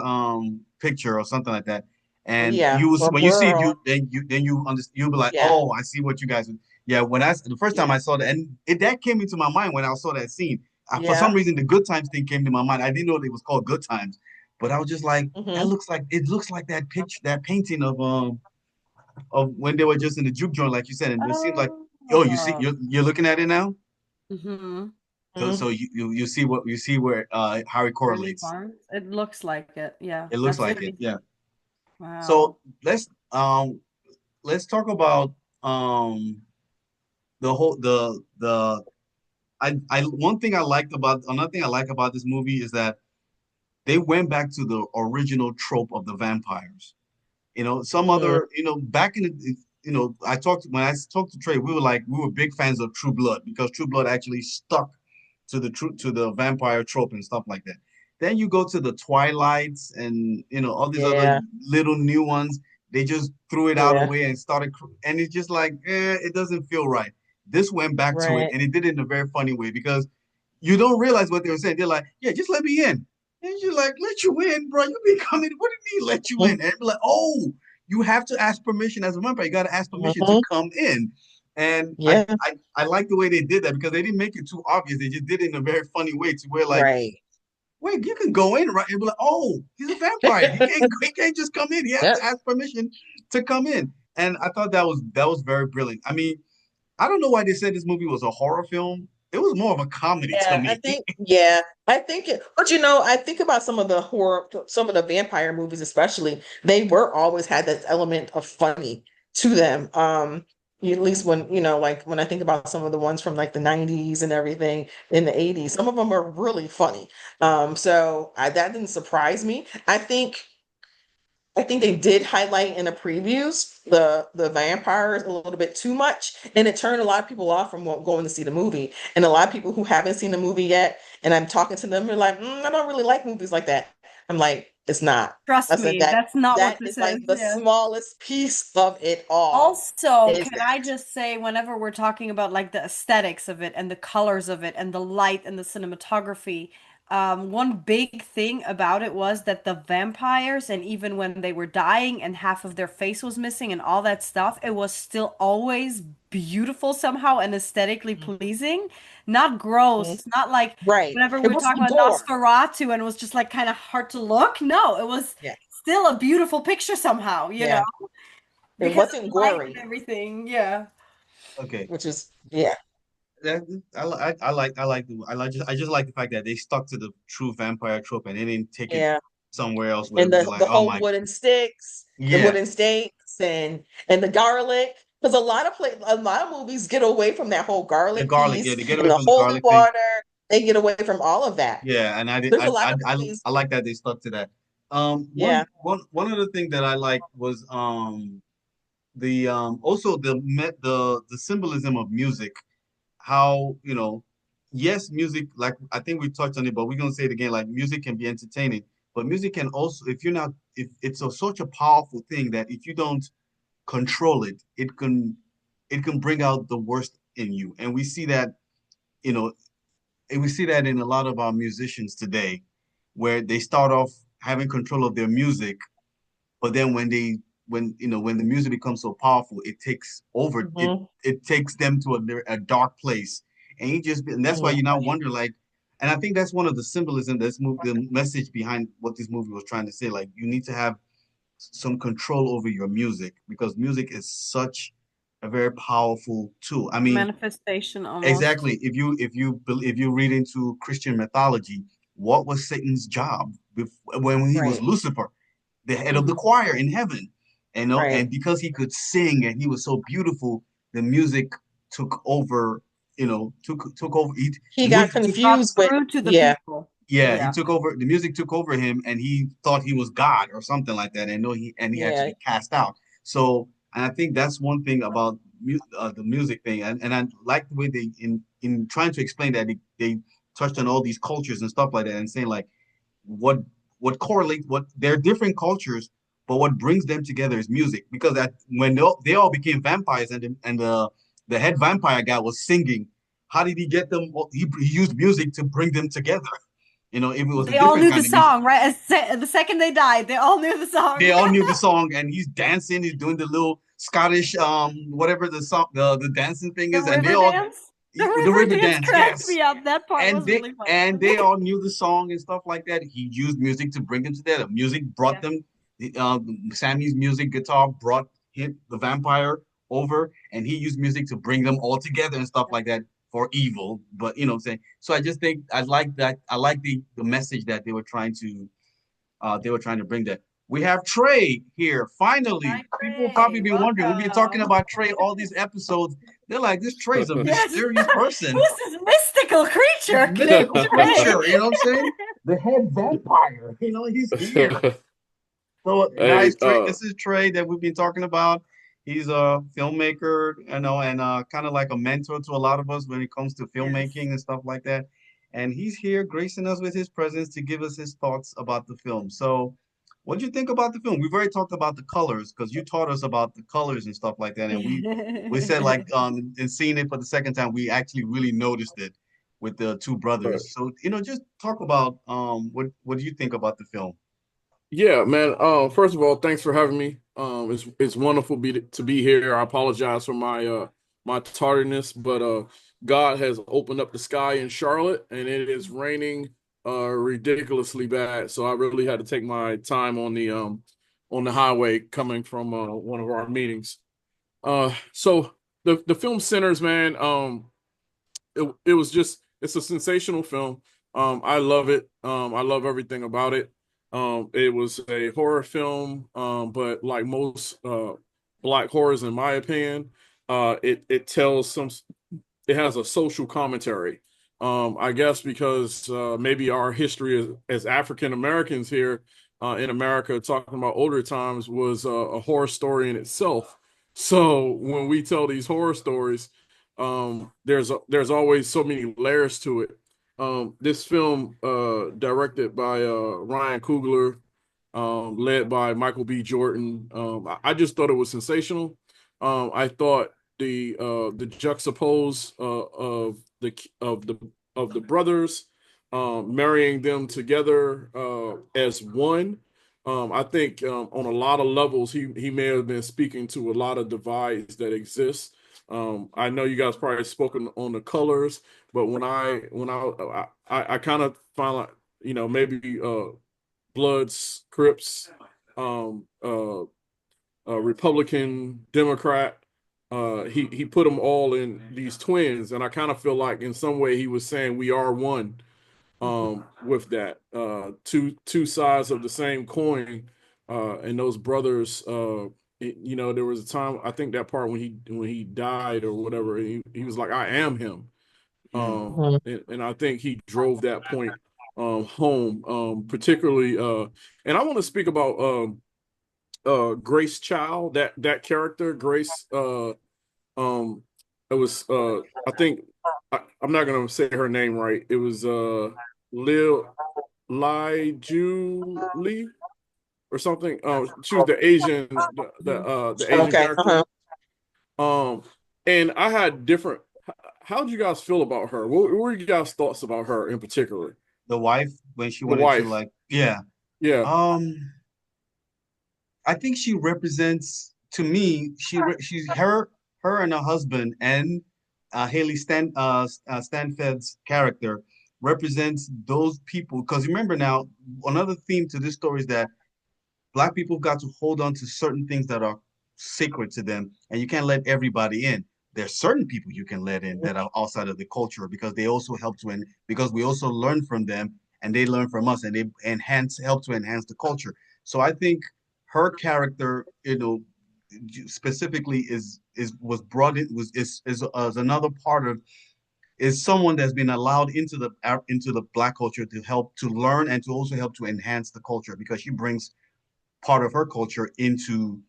picture or something like that. And yeah, you will or when you see it, mural, you understand you'll be like, yeah, oh, I see what you guys yeah, when I the first time yeah, I saw that and that came into my mind when I saw that scene. For some yeah, reason the good times thing came to my mind. I didn't know it was called good times, but I was just like, that hmm looks like it looks like that picture that painting of when they were just in the juke joint, like you said, and it seems like oh you see Oh. you're looking at it now. Mm-hmm. So you see what you see where how it Ernie correlates. Barnes. It looks like it. Yeah. It looks That's like it, very yeah. So wow. let's talk about the whole the I one thing I liked about another thing I like about this movie is that they went back to the original trope of the vampires. You know, some hmm other, back in the, I talked when I talked to Trey, we were big fans of True Blood because True Blood actually stuck to the vampire trope and stuff like that. Then you go to the Twilights and all these other yeah, little new ones. They just threw it out yeah, away and started, and it's just like, it doesn't feel right. This went back to it, right. and it did it in a very funny way because you don't realize what they were saying. They're like, yeah, just let me in. And you're like, let you in, bro. You be coming. What do you mean let you in? And be like, oh, you have to ask permission as a member. You got to ask permission to hmm come in. And Yeah, I like the way they did that because they didn't make it too obvious. They just did it in a very funny way to where like, right. wait, you can go in, right? And be like, oh, he's a vampire. He can't just come in. He has Yep. to ask permission to come in. And I thought that was very brilliant. I mean, I don't know why they said this movie was a horror film. It was more of a comedy to Yeah, me. I think it, but I think about some of the vampire movies, especially, they were always had that element of funny to them. At least when, like when I think about some of the ones from like the 90s and everything in the 80s, some of them are really funny. That didn't surprise me. I think they did highlight in the previews the vampires a little bit too much, and it turned a lot of people off from going to see the movie. And a lot of people who haven't seen the movie yet, and I'm talking to them, they're like, I don't really like movies like that. I'm like, it's not. I Trust said me, that's not what that is this like is. the Yeah. smallest piece of it all. Also, Is can I just say, whenever we're talking about like the aesthetics of it and the colors of it and the light and the cinematography, one big thing about it was that the vampires, and even when they were dying and half of their face was missing and all that stuff, it was still always beautiful somehow and aesthetically that pleasing. Not gross. Mhm. It's not like Right? whenever we It were talking wasn't about gore. Nosferatu and it was just like kind of hard to look. No, it was Yeah, still a beautiful picture somehow, yeah. It because of wasn't the light and gory, everything. Yeah. Okay. which is yeah, That, I just like the fact that they stuck to the true vampire trope and they didn't take it yeah. somewhere else where it And would be like, the oh whole my, yeah, wooden stakes, and the garlic. Because a lot of movies get away from that whole the garlic garlic, yeah, piece they get and away the from the holy garlic thing. water. They get away from all of that. Yeah, and I did There's a lot of movies. I like that they stuck to that. Yeah. One other thing that I like was the also the symbolism of music. How, yes, music, like I think we touched on it, but we're gonna say it again, like music can be entertaining, but music can also, if you're not, if it's such a powerful thing that if you don't control it, it can bring out the worst in you. And we see that, you know, and we see that in a lot of our musicians today, where they start off having control of their music, but then when the music becomes so powerful, it takes over. It hmm it takes them to a dark place, and that's why hmm you now wonder like, and I think that's one of the symbolism that's moved the message behind what this movie was trying to say. Like you need to have some control over your music because music is such a very powerful tool. I mean, Manifestation almost. exactly. If you read into Christian mythology, what was Satan's job when he was Right. Lucifer, the head of the Hmm. choir in heaven? And Right. because he could sing and he was so beautiful, the music took over. Took over. He The got music took Got confused with through to the yeah. people. yeah, he Yeah. took over, the music took over him, and he thought he was God or something like that, and no, he had to Yeah. be cast out. So, and I think that's one thing about the music thing, and I like the way they in trying to explain that they touched on all these cultures and stuff like that, and saying like what correlate what they're different cultures, but what brings them together is music. Because that when they all became vampires, and the head vampire guy was singing, how did he get them? He used music to bring them together. If it was a They all different knew the kind of music, song, right? The second they died, they all knew the they song. all knew the song, and he's dancing. He's doing the little Scottish, whatever the song, the dancing thing The is, and they river all dance? The the river river dance dance, cracked yes. me up. That part And was they really funny to and me. they all knew the song and stuff like that. He used music to bring them together. Music brought Yeah. them. Sammy's music guitar brought him the vampire over, and he used music to bring them all together and stuff like that for evil. But what I'm saying. So I just think I like that. I like the message that they were trying to bring that. We have Trey here. Finally, Hi, people will probably Trey. be wondering. We've been talking Welcome. about Trey all these episodes. They're like, this Trey's a Yes. mysterious person. Who's this mystical This creature named mystical Trey? creature, what I'm saying? The head vampire, he's here. So, Hey, guys, Trey, this is Trey that we've been talking about. He's a filmmaker, and kind of like a mentor to a lot of us when it comes to Yes. filmmaking and stuff like that. And he's here gracing us with his presence to give us his thoughts about the film. So, what do you think about the film? We've already talked about the colors because you taught us about the colors and stuff like that, and we said like in seeing it for the second time, we actually really noticed it with the two uh, brothers. So, just talk about what do you think about the film? yeah, man. First of all, thanks for having me. It's wonderful to be here. I apologize for my tardiness, but God has opened up the sky in Charlotte, and it is raining ridiculously bad. So I really had to take my time on the highway coming from one of our meetings. So the film centers, man. It was just it's a sensational film. I love it. I love everything about it. It was a horror film, but like most black horrors, in my opinion, it tells some. It has a social commentary. I guess because maybe our history as African Americans here in America, talking about older times, was a horror story in itself. So when we tell these horror stories, there's always so many layers to it. This film, directed by Ryan Coogler, led by Michael B. Jordan, I just thought it was sensational. I thought the juxtapose of the brothers, marrying them together as one. I think on a lot of levels he may have been speaking to a lot of divides that exist. I know you guys probably spoken on the colors, but when I kind of find like maybe Bloods, Crips, um, uh, Republican, Democrat. He put them all in these twins, and I kind of feel like in some way he was saying we are one. With that, two sides of the same coin, and those brothers. There was a time I think that part when he died or whatever, he was like, "I am him," Mm. and I think he drove that point home, particularly. And I want to speak about Grace Child, that character Grace. It was I think I'm not gonna say her name right. It was Lil Lai Julie or something. She was the Asian, the Asian Okay. character. Um, and I had different. How did you guys feel about her? What were you guys' thoughts about her in particular? The wife when she The wanted to wife. like, yeah. Yeah. Um, I think she represents to me. She's her and her husband and Haley Stanfield's character represents those people. Because remember now, another theme to this story is that Black people got to hold on to certain things that are sacred to them, and you can't let everybody in. There's certain people you can let in that are outside of the culture because they also help because we also learn from them and they learn from us and they help to enhance the culture. So I think her character, specifically is was brought in was is another part of is someone that's been allowed into the black culture to help to learn and to also help to enhance the culture because she brings part of her culture into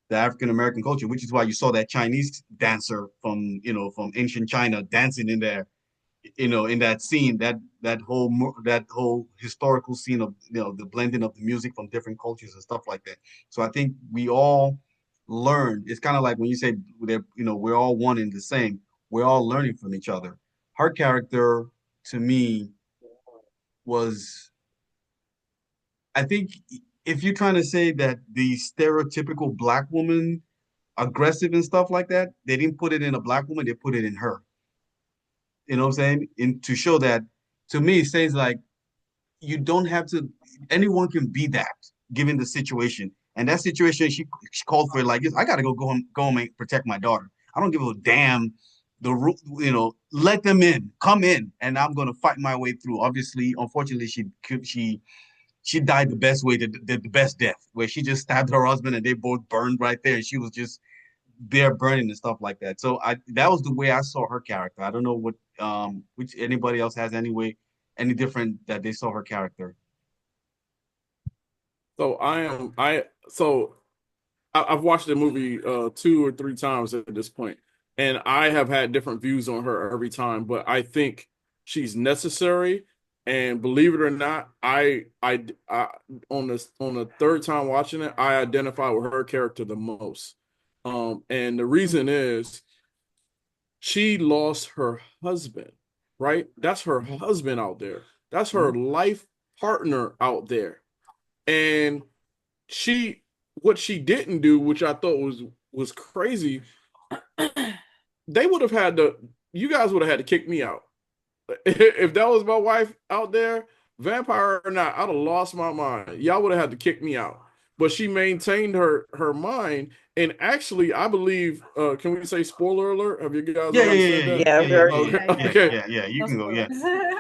the African American culture, which is why you saw that Chinese dancer from from ancient China dancing in there, in that scene, that whole historical scene of the blending of the music from different cultures and stuff like that. So I think we all learn. It's kind of like when you say that we're all one and the same. We're all learning from each other. Her character to me was, I think, if you're trying to say that the stereotypical black woman aggressive and stuff like that, they didn't put it in a black woman, they put it in her. You know what I'm saying? And to show that, to me, it says like you don't have to. Anyone can be that, given the situation. And that situation, she called for it like this. I gotta go home and protect my daughter. I don't give a damn. Let them in, come in, and I'm gonna fight my way through. Obviously, unfortunately, she died the best way, the best death, where she just stabbed her husband and they both burned right there, and she was just there burning and stuff like that. So that was the way I saw her character. I don't know what which anybody else has any different that they saw her character. So I've watched the movie 2 or 3 times at this point, and I have had different views on her every time. But I think she's necessary, and believe it or not, I on the third time watching it, I identify with her character the most. And the reason is she lost her husband, right? That's her husband out there. That's her life partner out there, and she what she didn't do, which I thought was crazy, they would have had to you guys would have had to kick me out. If that was my wife out there, vampire or not, I'd have lost my mind. Y'all would have had to kick me out. But she maintained her mind, and actually, I believe. Can we say spoiler alert? Have you guys Yeah, yeah, already yeah, said yeah, that? yeah, Yeah, yeah, yeah, very. yeah, Okay, Yeah, yeah, yeah. okay. yeah, yeah. You No can go. Yeah, spoilers.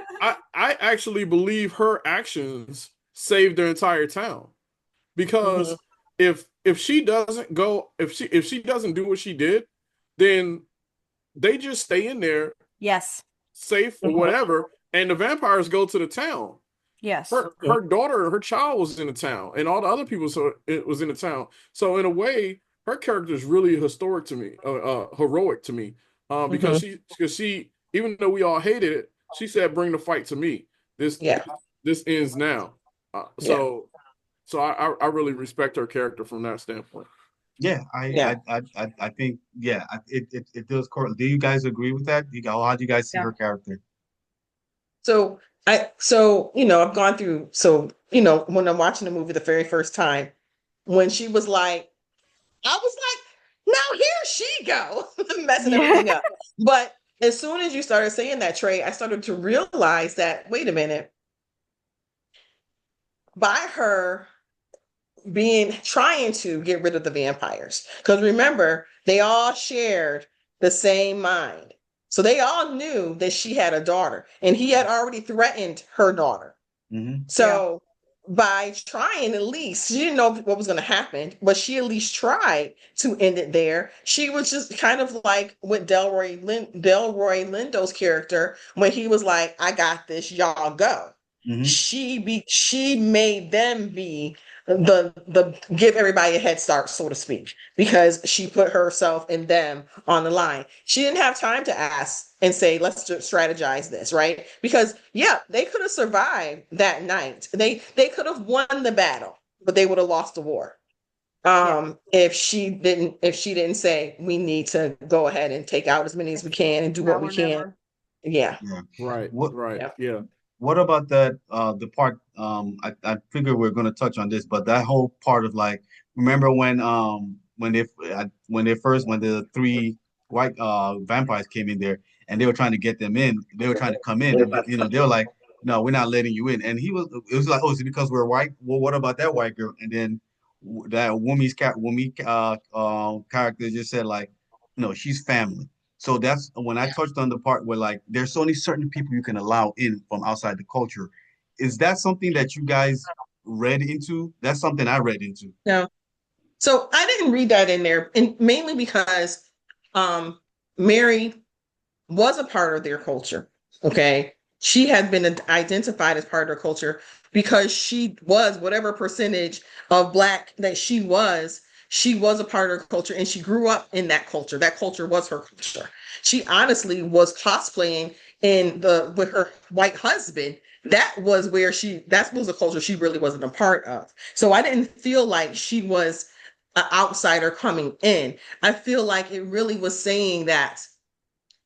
I actually believe her actions saved the entire town Mhm. because if she doesn't go if she doesn't do what she did, then they just stay in there Yes. safe or Mhm. whatever, and the vampires go to the town. Yes. Mhm. Her daughter, her child was in the town, and all the other people it was in the town. So in a way, her character is really historic to me, heroic to me, because Mhm. she even though we all hated it, she said, "Bring the fight to me. This Yeah. this ends now." Uh, Yeah. so I really respect her character from that standpoint. yeah. Yeah. I think it does. Do you guys agree with that? How do you guys see Yeah. her character? I've gone through, when I'm watching the movie the very first time, when she was like, I was like, now here she go, messing Yeah. everything up. But as soon as you started saying that, Trey, I started to realize that, wait a minute, by her being trying to get rid of the vampires. Because remember, they all shared the same mind. So they all knew that she had a daughter, and he had already threatened her daughter. Mm-hmm. Yeah. So by trying, at least she didn't know what was going to happen, but she at least tried to end it there. She was just kind of like with Delroy Lindo's character when he was like, "I got this, y'all go." Mm-hmm. She made them be the give everybody a head start, so to speak, because she put herself and them on the line. She didn't have time to ask and say, let's just strategize this, right? Because yeah, they could have survived that night. They could have won the battle, but they would have lost the war. Yeah. If she didn't say we need to go ahead and take out as many as we can and do what Now we or can. never. Yeah. Yeah. Right, What right, Yeah. yeah. What about that the part I figure we're gonna touch on this, but that whole part of like remember when the three white vampires came in there and they were trying to get them in, they were trying to come in and they were like, no, we're not letting you in. And it was like, oh, is it because we're white? Well, what about that white girl? And then that Wumi character just said like, no, she's family. So that's when I touched on the part where like there's only certain people you can allow in from outside the culture. Is that something that you guys read into? That's something I read into. No. So I didn't read that in there, and mainly because um Mary was a part of their culture. Okay. She had been identified as part of their culture because she was whatever percentage of Black that she was a part of her culture and she grew up in that culture. That culture was her culture. She honestly was cosplaying in the with her white husband. That was where that was a culture she really wasn't a part of. So I didn't feel like she was an outsider coming in. I feel like it really was saying that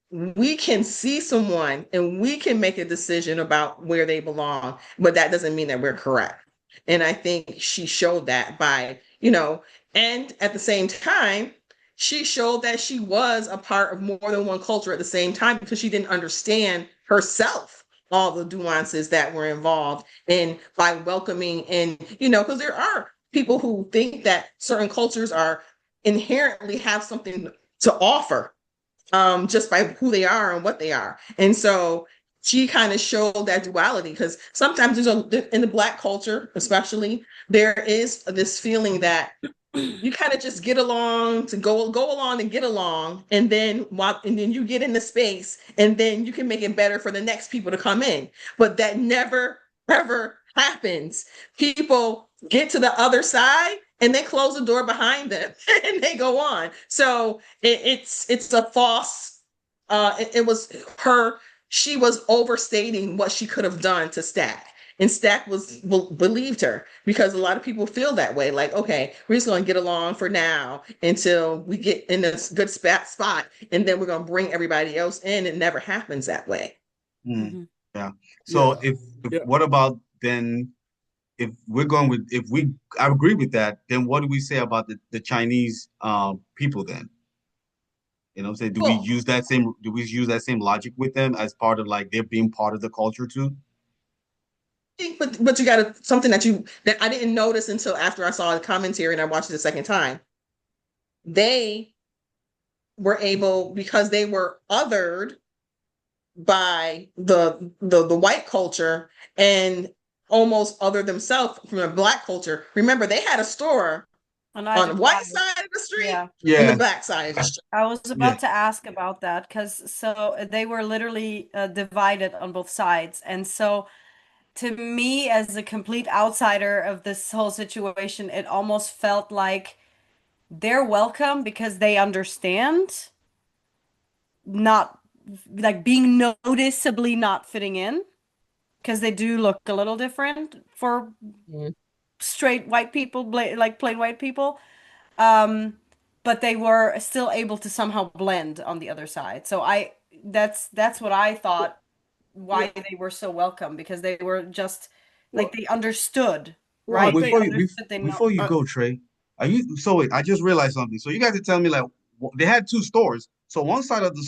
we can see someone and we can make a decision about where they belong, but that doesn't mean that we're correct. And I think she showed that by, and at the same time, she showed that she was a part of more than one culture at the same time because she didn't understand herself all the nuances that were involved in by welcoming and, because there are people who think that certain cultures are inherently have something to offer just by who they are and what they are. And so she kind of showed that duality because sometimes in the Black culture, especially, there is this feeling that you kind of just get along to go along and get along, and then you get in the space, and then you can make it better for the next people to come in. But that never ever happens. People get to the other side and they close the door behind them and they go on. So it's a false. It was her. She was overstating what she could have done to Stack. And Stack believed her because a lot of people feel that way. Like, okay, we're just going to get along for now until we get in this good spot, and then we're going to bring everybody else in. It never happens that way. Mm, Hmm. yeah. So Yeah. if Yeah. what about then if we're going with if we I agree with that, then what do we say about the Chinese people then? You know what I'm saying? Well, Do we use that same logic with them as part of like they're being part of the culture too? but you got to something that I didn't notice until after I saw the commentary and I watched it the second time. They were able because they were othered by the white culture and almost other themselves from the Black culture. Remember, they had a store On on either the white side. side of the street Yeah. and the Yeah, Black side of the street. I was yeah. about to ask about that because they were literally divided on both sides. And so to me, as a complete outsider of this whole situation, it almost felt like they're welcome because they understand not like being noticeably not fitting in because they do look a little different for Mhm. straight white people, like plain white people. Um, but they were still able to somehow blend on the other side. So that's what I thought Yeah. why they were so welcome because they were just like Well, they understood, well, I Oh, right? They think understood they know. before you I, go, Trey, are you so wait, I just realized something. So you guys are telling me like they had two stores. So one side of the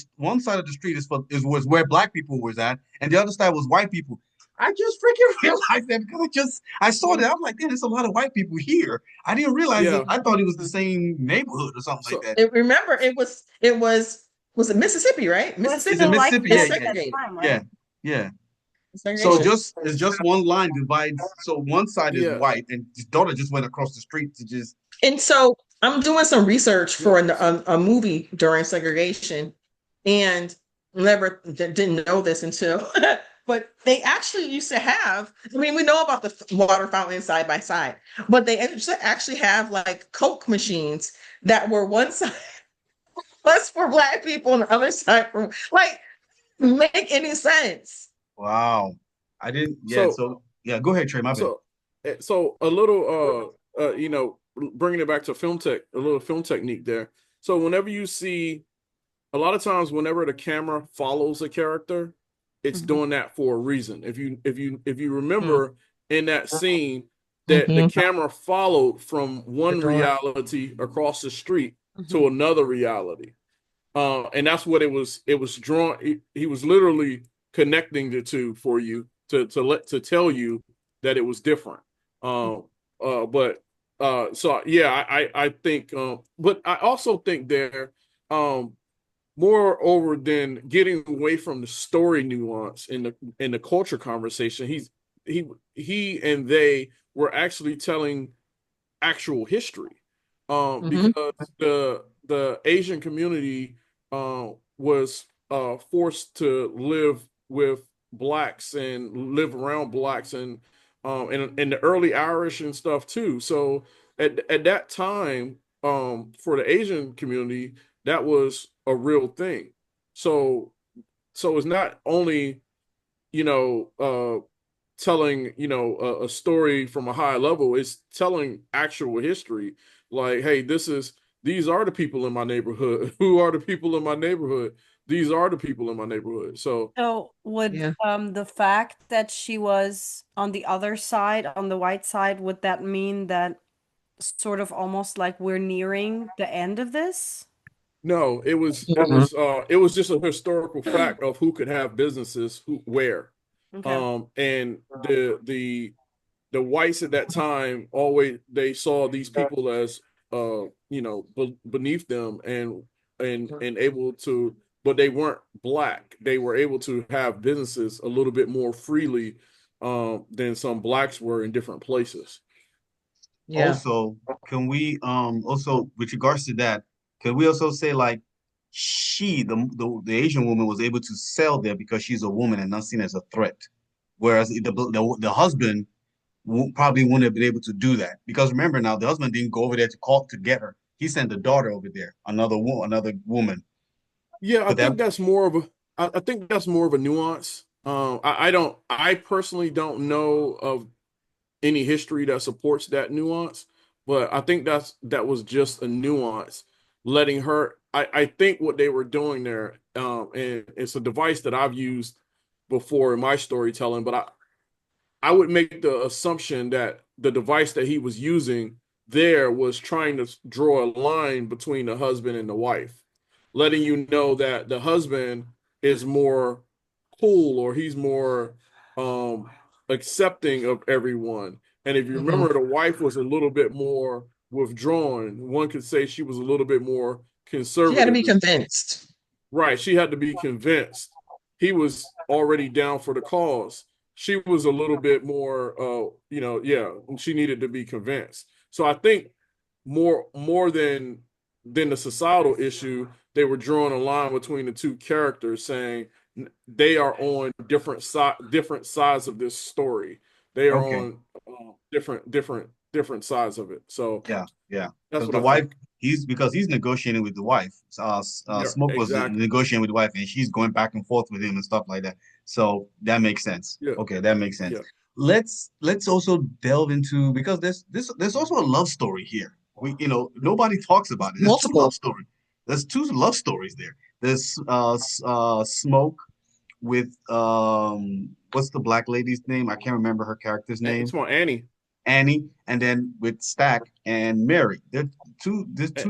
street was where black people was at, and the other side was white people. I just freaking realized that because I saw that. well, I'm like, damn, there's a lot of white people here. I didn't realize it. yeah. I thought it was the same neighborhood or something like So that. Remember, it was it Mississippi, right? Well, it's Is Mississippi it still like Mississippi? that Yeah, is yeah, at the segregated. time, yeah, right? yeah. So Segregation. just it's just one line divides. So one side is yeah, white, and his daughter just went across the street to just. And so I'm doing some research yeah. for a movie during segregation, and didn't know this until, but they actually used to have. I mean, we know about the water fountain side by side, but they used to actually have like Coke machines that were one side was for Black people and the other side for like make any sense. Wow. I didn't. Yeah. So So yeah. Go ahead, Trey. My bad. so so a little bringing it back to a little film technique there. So whenever you see a lot of times whenever the camera follows a character, it's Hmm. doing that for a reason. If you Mm-hmm. remember in that scene that the Mm-hmm. camera followed from one reality across the street Hmm. to another reality. And that's what it was drawn. He was literally connecting the two for you to tell you that it was different. Um, but so yeah, I think, but I also think there, um, moreover than getting away from the story nuance in the culture conversation, he he and they were actually telling actual history, Mm-hmm. because the Asian community was forced to live with blacks and live around blacks and the early Irish and stuff too. So at that time, for the Asian community, that was a real thing. So it's not only you know telling a story from a high level, it's telling actual history. Like, hey, these are the people in my neighborhood. Who are the people in my neighborhood? These are the people in my neighborhood. So So would Yeah. the fact that she was on the other side, on the white side, would that mean that sort of almost like we're nearing the end of this? no, Mhm. it was just a historical fact of who could have businesses who where. Okay. And the whites at that time always they saw these people as beneath them and able to, but they weren't black. They were able to have businesses a little bit more freely than some blacks were in different places. Yeah. Also, can we also with regards to that, can we also say like the Asian woman was able to sell there because she's a woman and not seen as a threat, whereas the husband probably wouldn't have been able to do that because remember now the husband didn't go over there to call to get her. He sent the daughter over there, another woman. Yeah, Could that I think that's more of a nuance. I personally don't know of any history that supports that nuance, but I think that was just a nuance, letting her. I think what they were doing there, and it's a device that I've used before in my storytelling, but I would make the assumption that the device that he was using there was trying to draw a line between the husband and the wife, letting you know that the husband is more cool or he's more um, accepting of everyone. And if you Mhm. remember, the wife was a little bit more withdrawn. One could say she was a little bit more She had to conservative. be convinced. Right. She had to be convinced. He was already down for the cause. She was a little bit more, yeah, she needed to be convinced. So I think more than the societal issue, they were drawing a line between the two characters, saying they are on different sides of this story. They are okay? on different sides of it. So Yeah, yeah. that's Because what the I wife, think. he's negotiating with the wife. Yeah, Smoke was exactly. negotiating with the wife, and she's going back and forth with him and stuff like that. So that makes sense. Yeah, Okay, that makes sense. yeah. Let's also delve into because there's also a love story here. Nobody talks about it. There's two love Multiple. story. There's two love stories there. There's Smoke with what's the black lady's name? I can't remember her character's It's name. more Annie. Annie, and then with Stack and Mary. There's Eh, two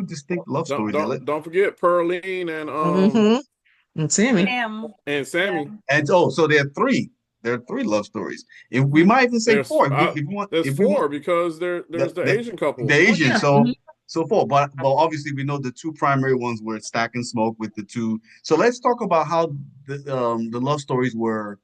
distinct love stories there. don't forget Pearline Mm-hmm. And Sammy. and Yeah. Sammy. And so there are three. There are three love stories. If we Mhm. might even say There's four. If you want, there's if we want four because the there's the the, Asian the couple. Oh Asian, yeah. Hmm. so four. But obviously we know the two primary ones were Stack and Smoke with the two. So let's talk about how the love stories were.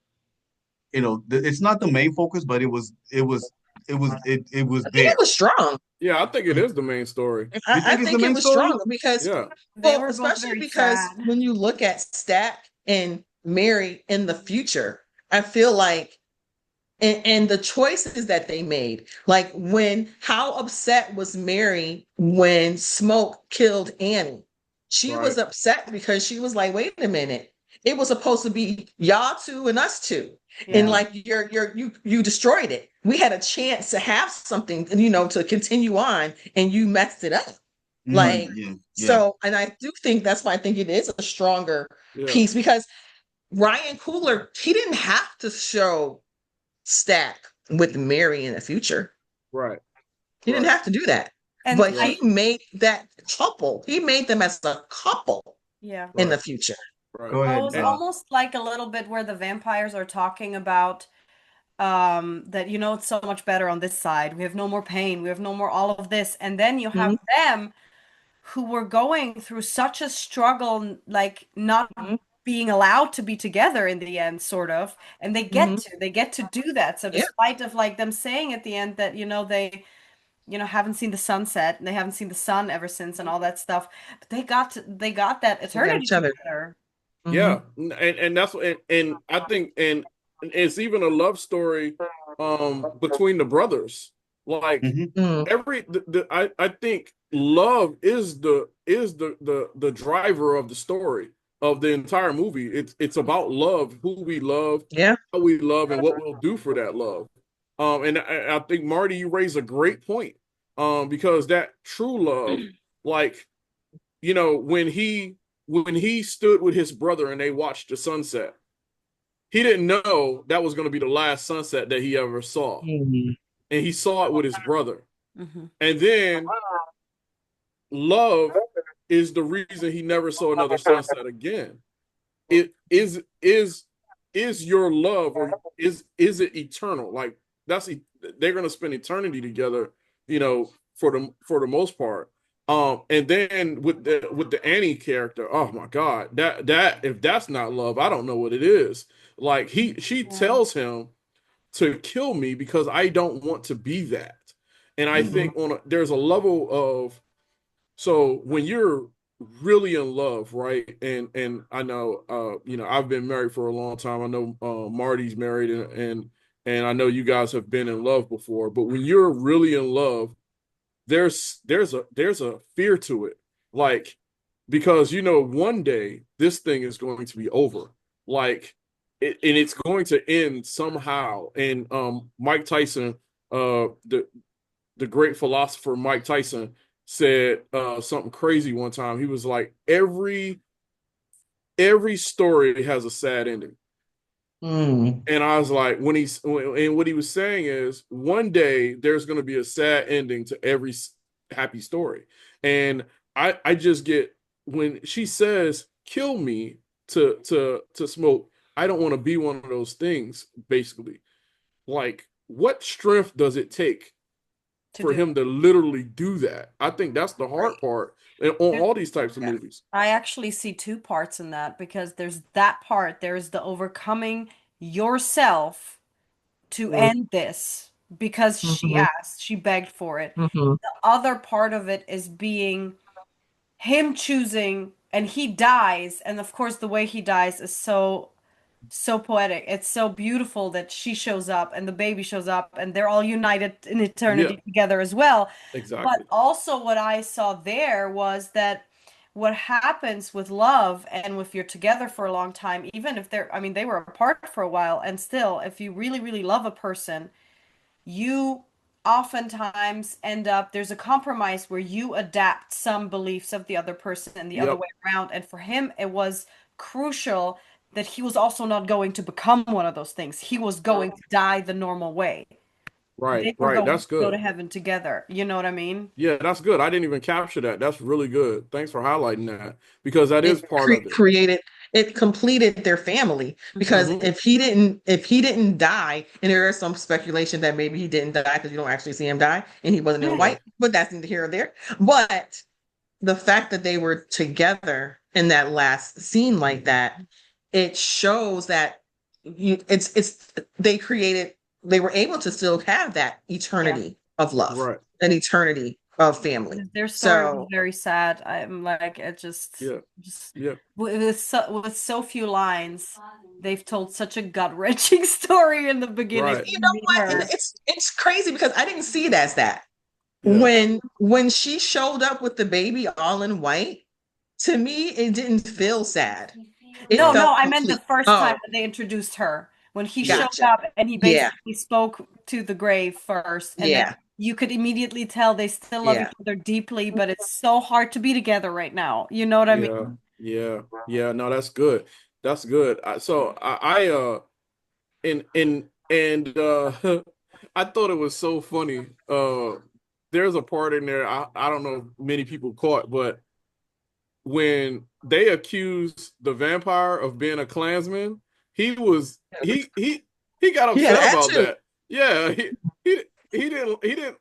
It's not the main focus, but it was I think it there. was strong. Yeah, I think it is the main story. You I think it's the think it main was story? strong because, Yeah, They well, were both especially very because sad. when you look at Stack and Mary in the future, I feel like, and the choices that they made, like how upset was Mary when Smoke killed Annie? She was right. upset because she was like, wait a minute, it was supposed to be y'all two and us two, and Yeah. Mm, like you destroyed it. We had a chance to have something, to continue on, and you messed it up. Like, yeah, yeah. so, and I do think that's why I think it is a stronger Yeah, piece, because Ryan Coogler, he didn't have to show Stack with Mary in the future. right, He didn't right, have to do that. And But he right, made that couple, he made them as a couple yeah. in the right, future. right. Go Well, it ahead. was almost like a little bit where the vampires are talking about that it's so much better on this side. We have no more pain, we have no more all of this. And then you have Mhm, them who were going through such a struggle, like not mhm, being allowed to be together in the end, sort of. And mhm. they get to do that. So Yeah, despite of like them saying at the end that, they haven't seen the sunset and they haven't seen the sun ever since and all that stuff, but they got that they got eternity each other. together. Mm-hmm. Yeah, and that's and I think and it's even a love story between the brothers. Like Hmm. Mm-hmm. I think love is the driver of the story of the entire movie. It's about love, who we love, Yeah. how we love, and what we'll do for that love. And I think Marty, you raise a great point. Because that true love, like when he stood with his brother and they watched the sunset, he didn't know that was going to be the last sunset that he ever saw, Mm-hmm. and he saw it with his brother. Hmm. And then love is the reason he never saw another sunset again. It is your love, or is it eternal? Like that's they're going to spend eternity together, for the most part. And then with the Annie character, oh my God, that if that's not love, I don't know what it is. Like she Yeah. tells him to kill me because I don't want to be that. And I Mm-hmm. think there's a level of, so when you're really in love, right? And I know, I've been married for a long time. I know Marty's married, and I know you guys have been in love before. But when you're really in love, there's a fear to it, like, because one day this thing is going to be over, like, and it's going to end somehow. And Mike Tyson, the great philosopher Mike Tyson, said something crazy one time. He was like, every story has a sad ending. Mm-hmm. And I was like, and what he was saying is, one day there's going to be a sad ending to every happy story. And I just get, when she says, "Kill me to smoke," I don't want to be one of those things. Basically, like, what strength does it take To for do him it. to literally do that? I think that's the hard Right. part, and on There- all these types of Yeah. movies. I actually see two parts in that because there's that part, there's the overcoming yourself to end this because she Mm-hmm. asked, she begged for it. Mm-hmm. The other part of it is being him choosing, and he dies, and of course the way he dies is so poetic. It's so beautiful that she shows up and the baby shows up and they're all united in Yeah, eternity together as well. But exactly. also what I saw there was that what happens with love and if you're together for a long time, even if they're, I mean, they were apart for a while, and still, if you really, really love a person, you oftentimes end up, there's a compromise where you adapt some beliefs of the other person and the other Yep. way around. And for him, it was crucial that he was also not going to become one of those things. He was going to die the normal way. Right, They were right. going to That's go to good. heaven together. You know what I mean? Yeah, that's good. I didn't even capture that. That's really good. Thanks for highlighting that, because that It is part of it. created, it completed their family, because Hmm. Hmm. if he didn't die, and there is some speculation that maybe he didn't die because you don't actually see him die and he wasn't in Okay. white, but that's neither here or there. But the fact that they were together in that last scene like that, it shows that it's they were able to still have that Yeah. eternity of love, Right. an eternity of family. Their story was So very sad. I'm like, it Yeah. just Yeah. with so few lines, they've told such a gut-wrenching story in the beginning Right. when you you know meet what? And her. it's crazy because I didn't see it as that. Yeah. When she showed up with the baby all in white, to me it didn't feel sad. It No, Right. no, felt I meant the complete. first time Oh, that they introduced her, when he Yeah. showed gotcha. up and he Yeah, basically spoke to the grave first, and then yeah, you could immediately tell they still love yeah. each other deeply, but it's so hard to be together right now. You know what I Yeah. mean? Yeah. Yeah. No, that's good. That's good. And I thought it was so funny. There's a part in there, I don't know if many people caught, but when they accused the vampire of being a Klansman, he was he got He had upset about attitude. that. Yeah, he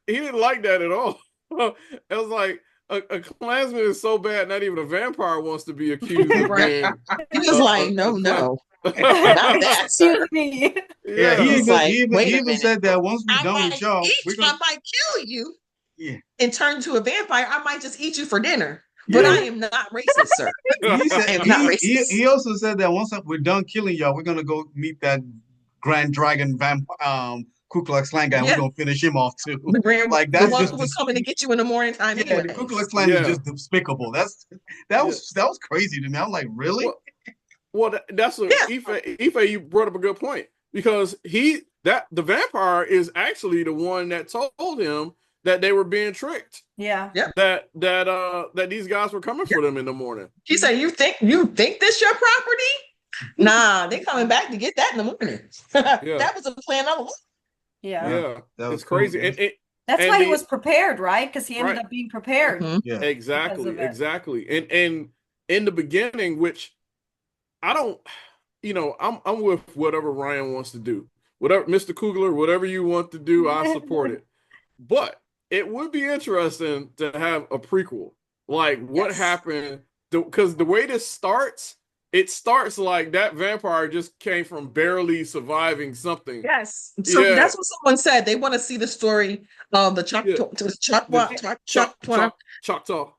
didn't like that at all. It was like, a Klansman is so bad, not even a vampire wants to be accused of Right. being He was like, a no, Klan. no, not that, Excuse sir. me. Yeah, he Yeah, He's even like, he even wait he a even minute. said that once we I done with might y'all, eat, we're I gonna might kill you yeah. and turn into a vampire. I might just eat you for dinner. but I Yeah. am not racist, sir. He said I am not racist. he also said that once we're done killing y'all, we're gonna go meet that Grand Dragon Ku Klux Klan guy, and we're Yeah, gonna finish him off too. the grand, Like the that's one just who was coming to get you in the morning time, yeah, the Ku Klux anyways. Klan is Yeah, just despicable. yeah. That was crazy to me. I'm like, really? Well, that's a Yeah, Ife. You brought up a good point because the vampire is actually the one that told him that they were being tricked. Yeah. yeah. That these guys were coming for them in the morning. He said, "You think this your property? Nah, they coming back to get that in the morning. Yeah, That was a plan all along." Yeah. Yeah, yeah. that was It's cool. crazy, That's and why he the was prepared, right? Because he ended right up being prepared Mhm. Yeah, because exactly, of it. exactly, and in the beginning, which I don't, I'm with whatever Ryan wants to do, whatever Mr. Coogler, whatever you want to do, I support it. But it would be interesting to have a prequel, like what Yes. happened, because the way this starts, it starts like that vampire just came from barely surviving something. Yes. So Yeah, that's what someone said. They want to see the story of the yeah. Choctaw, The Choctaw, the want to Choctaw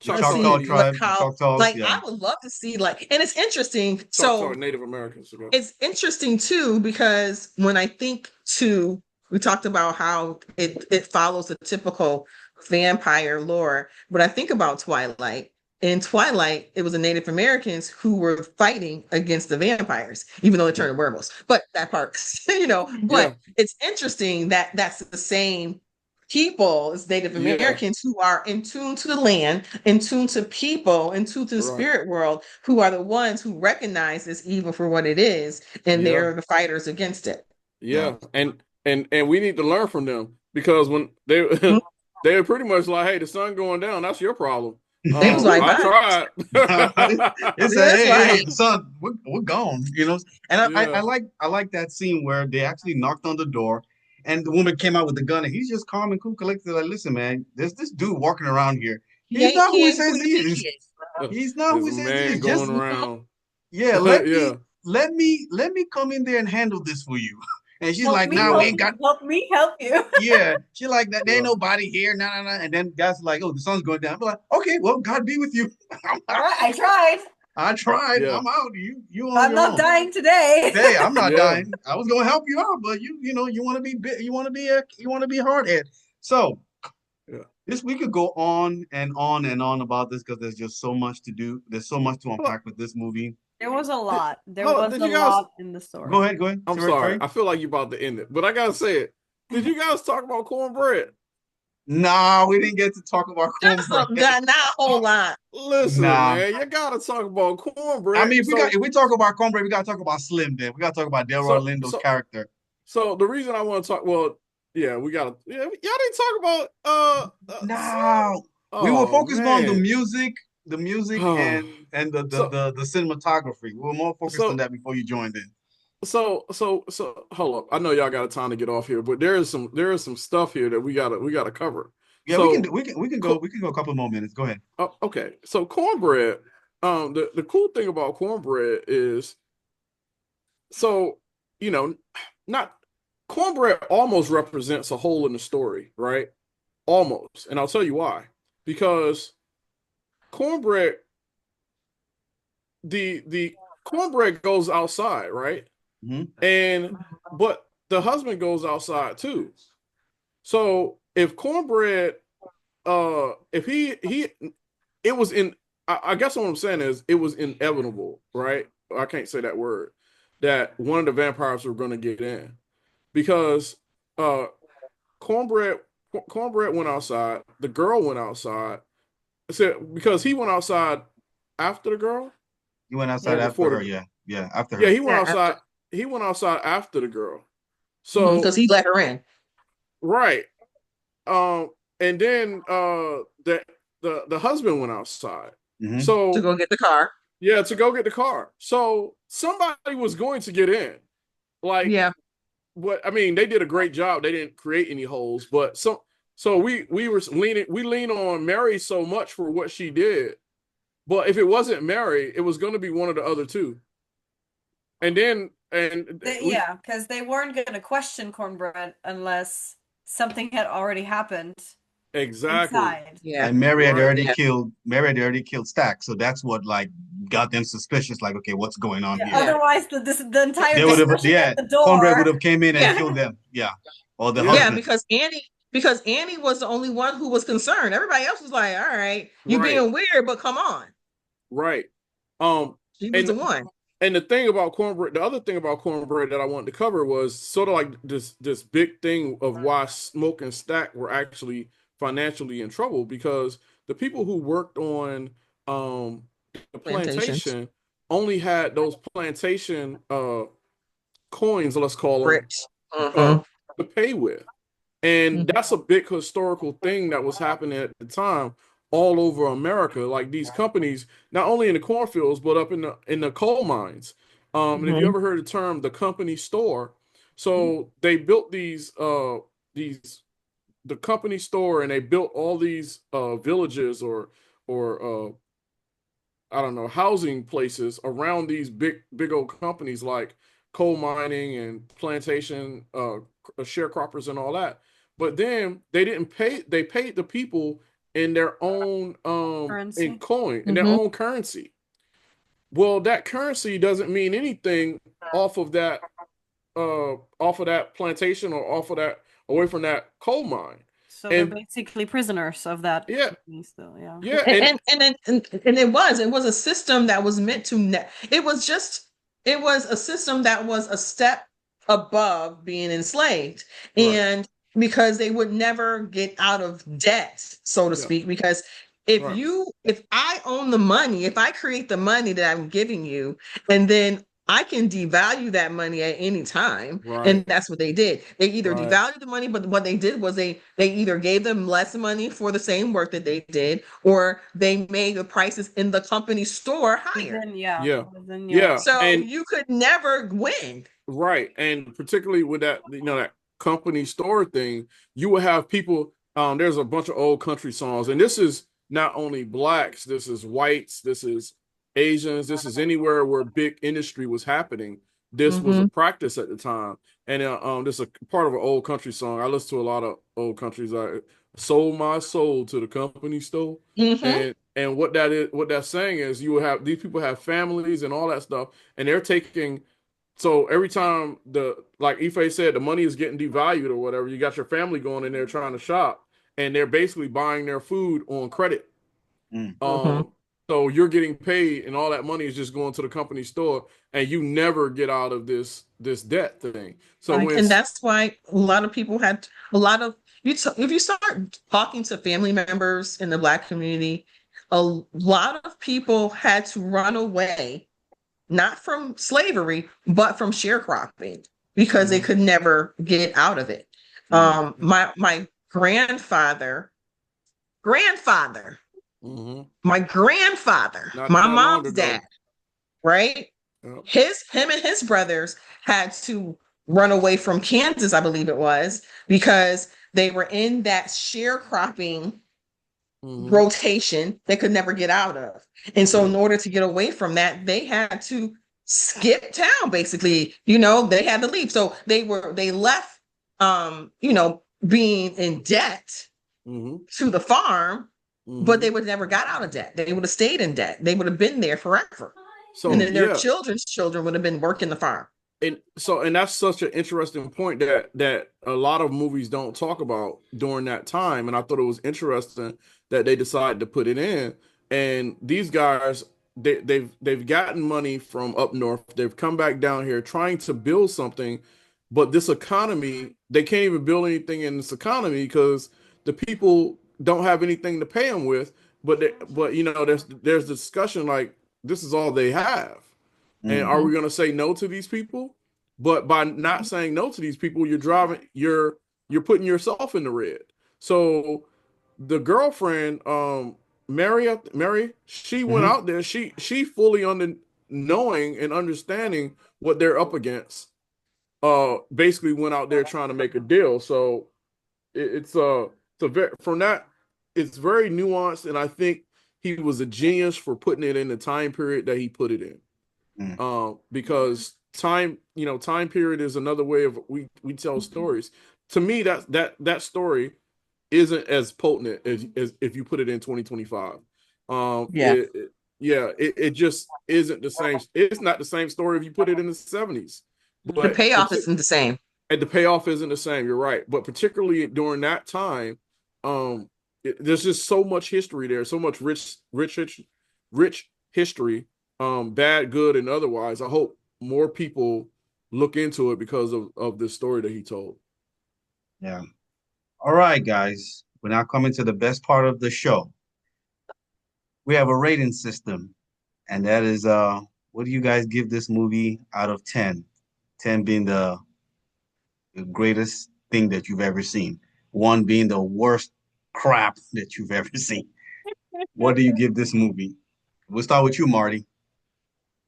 see Choctaw Indians, like tribe, the how, Choctaws. like Yeah, I would love to see like, and it's interesting. Choctaw So Native Americans. Okay. it's interesting too because when I think to, we talked about how it follows the typical vampire lore, but I think about Twilight. In Twilight, it was the Native Americans who were fighting against the vampires, even though they yeah, turned to werewolves. But that part, you know. But Yeah, it's interesting that that's the same people as Native yeah, Americans who are in tune to the land, in tune to people, in tune to the right. spirit world, who are the ones who recognize this evil for what it is, and Yeah, they're the fighters against it. yeah. yeah, and we need to learn from them because when they Mhm. they were pretty much like, "Hey, the sun going down. That's your problem." They was like, I bye. tried. It's a That's hey, like, son, we're gone, you know. And Yeah, I like that scene where they actually knocked on the door, and the woman came out with the gun, and he's just calm and cool, collected. Like, listen, man, there's this dude walking around here. He's not who he he ain't who says you he think he is. is. He's not who there's he a says he is. man going Just around. yeah, Yeah, let me come in there and handle this for you. And she's Help like, me nah, we help ain't you. got Help me help you. yeah. She like that. There ain't yeah, nobody here. Nah, nah, nah. And then guys like, oh, the sun's going down. I'm like, okay, well, God be with you. All right, I tried. I tried. yeah, I'm out. You on I'm your not own. dying today. Hey, I'm not yeah, dying. I was gonna help you out, but you know, you want to be you want to be you want to be a hardhead. So yeah. this we could go on and on and on about this because there's just so much to do. There's so much to Hold on, unpack with this movie. There was a did, lot. There hold on. was Did a you guys? lot in the story. Go ahead, I'm sorry. Trey. I feel like you're about to end it, but I gotta say it. Did you guys talk about cornbread? Nah, we didn't get to talk about Just cornbread. not a whole lot. Listen, Nah. man, you gotta talk about I cornbread. mean, if we talk about cornbread, we gotta talk about Slim. Then we gotta talk about Delroy So, Lindo's so, character. so the reason I want to talk, well, yeah, we gotta, yeah, y'all didn't talk about, Slim. No, we were Oh focused more on man. the music Oh, and so, the cinematography. We were more focused on so, that before you joined in. so, hold up. I know y'all got time to get off here, but there is some stuff here that we gotta cover. Yeah, we can do So, co- we can go a couple more minutes. Go ahead. okay. So cornbread. The cool thing about cornbread is, so you know, not cornbread almost represents a hole in the story, right? Almost, and I'll tell you why. Because cornbread, the cornbread goes outside, right? Hmm. And but the husband goes outside too. So if cornbread, if he, it was in. I guess what I'm saying is it was inevitable, right? I can't say that word. That one of the vampires were going to get in because uh cornbread cornbread went outside. The girl went outside. So because he went outside after the girl You went outside or Yeah. after before the her, girl. yeah, yeah, after Yeah, her. he went Yeah, outside. He went outside after the girl. because So he let her in. right. Um, and then the husband went outside. Hmm. To So go get the car. yeah, to go get the car. So somebody was going to get in. Like Yeah. what I mean, they did a great job. They didn't create any holes, but so we lean on Mary so much for what she did. But if it wasn't Mary, it was going to be one of the other two. And then and we Yeah, because they weren't going to question cornbread unless something had already happened. Exactly. inside. Yeah. And Right. Mary had already killed Stack, so that's what like got them suspicious. Like, okay, what's going on Yeah, here? Yeah. otherwise, the entire They would have, discussion yeah, at the Cornbread would door. have came in and Yeah. killed them. Yeah, or the Yeah. Yeah, husband. because Annie was the only one who was concerned. Everybody else was like, all right, you Right. being weird, but come on. Right. Um, She was and the one. and the thing about cornbread, the other thing about cornbread that I wanted to cover was sort of like this big thing of why Smoke and Stack were actually financially in trouble because the people who worked on the Plantations. plantation only had those plantation coins, let's call them, Bricks. Mm-hmm. to pay with. And that's a big historical thing that was happening at the time all over America. Like these companies, not only in the cornfields, but up in the coal mines. And if you Mm-hmm. ever heard the term the company store, so they built these the company store and they built all these villages or I don't know, housing places around these big old companies like coal mining and plantation, sharecroppers and all that. But then they didn't pay. They paid the people in their own in Currency. coin in their Mm-hmm. own currency. Well, that currency doesn't mean anything off of that plantation or off of that away from that coal mine. So they're And basically prisoners of that yeah, company still, yeah. yeah, And it was a system that was meant to it was a system that was a step above being enslaved, right, and because they would never get out of debt, so to yeah, speak, because if right, you if I own the money, if I create the money that I'm giving you, and then I can devalue that money at any time. right, And that's what they did. They either right, devalued the money, but what they did was they either gave them less money for the same work that they did, or they made the prices in the company store higher. Within, yeah, yeah, within, yeah. yeah, So and you could never win. right, and particularly with that, that company store thing, you will have people. There's a bunch of old country songs, and this is not only blacks, this is whites, this is Asians, this is anywhere where big industry was happening. This was a Mm-hmm. practice at the time, and this is a part of an old country song. I listen to a lot of old countries. I sold my soul to the company store, Mm-hmm. and what that's saying is you will have these people have families and all that stuff, and they're taking so every time like Ife said, the money is getting devalued or whatever, you got your family going in there trying to shop, and they're basically buying their food on credit. Mm. Mm-hmm. Um, so you're getting paid, and all that money is just going to the company store, and you never get out of this debt thing. So Right. when And that's why a lot of people had a lot of if you start talking to family members in the Black community, a lot of people had to run away, not from slavery, but from sharecropping because they Mhm, could never get out of it. Mm. My grandfather, mhm, my grandfather, not my that long mom's dad, ago. right? Yep. Him and his brothers had to run away from Kansas, I believe it was, because they were in that sharecropping Mhm, rotation they could never get out of. And so yep. in order to get away from that, they had to skip town basically. They had to leave. So they left being in debt Mhm, to the farm, but they mhm. would never got out of debt. They would have stayed in debt. They would have been there forever. And So Mm. then their yeah, children's children would have been working the farm. and that's such an interesting point that a lot of movies don't talk about during that time, and I thought it was interesting that they decided to put it in. And these guys, they've gotten money from up north, they've come back down here trying to build something, but this economy, they can't even build anything in this economy because the people don't have anything to pay them with. But there's discussion like this is all they have. And are Mm. we going to say no to these people? But by not saying no to these people, you're putting yourself in the red. So the girlfriend, Mary, she went Hmm. out there. She fully under knowing and understanding what they're up against. Basically went out there trying to make a deal. So it's a very from that it's very nuanced, and I think he was a genius for putting it in the time period that he put it in, Mm. because time period is another way of we tell stories. To me, that story isn't as potent as if you put it in 2025. Yeah. Yeah, it just isn't the same. It's not the same story if you put it in the 70s. The But payoff isn't the same. and the payoff isn't the same. You're right, but particularly during that time, um, there's just so much history there, so much rich history, bad, good, and otherwise. I hope more people look into it because of this story that he told. Yeah. All right, guys. We're now coming to the best part of the show. We have a rating system, and that is what do you guys give this movie out of 10? 10 being the greatest thing that you've ever seen. One being the worst crap that you've ever seen. What do you give this movie? We'll start with you, Marty.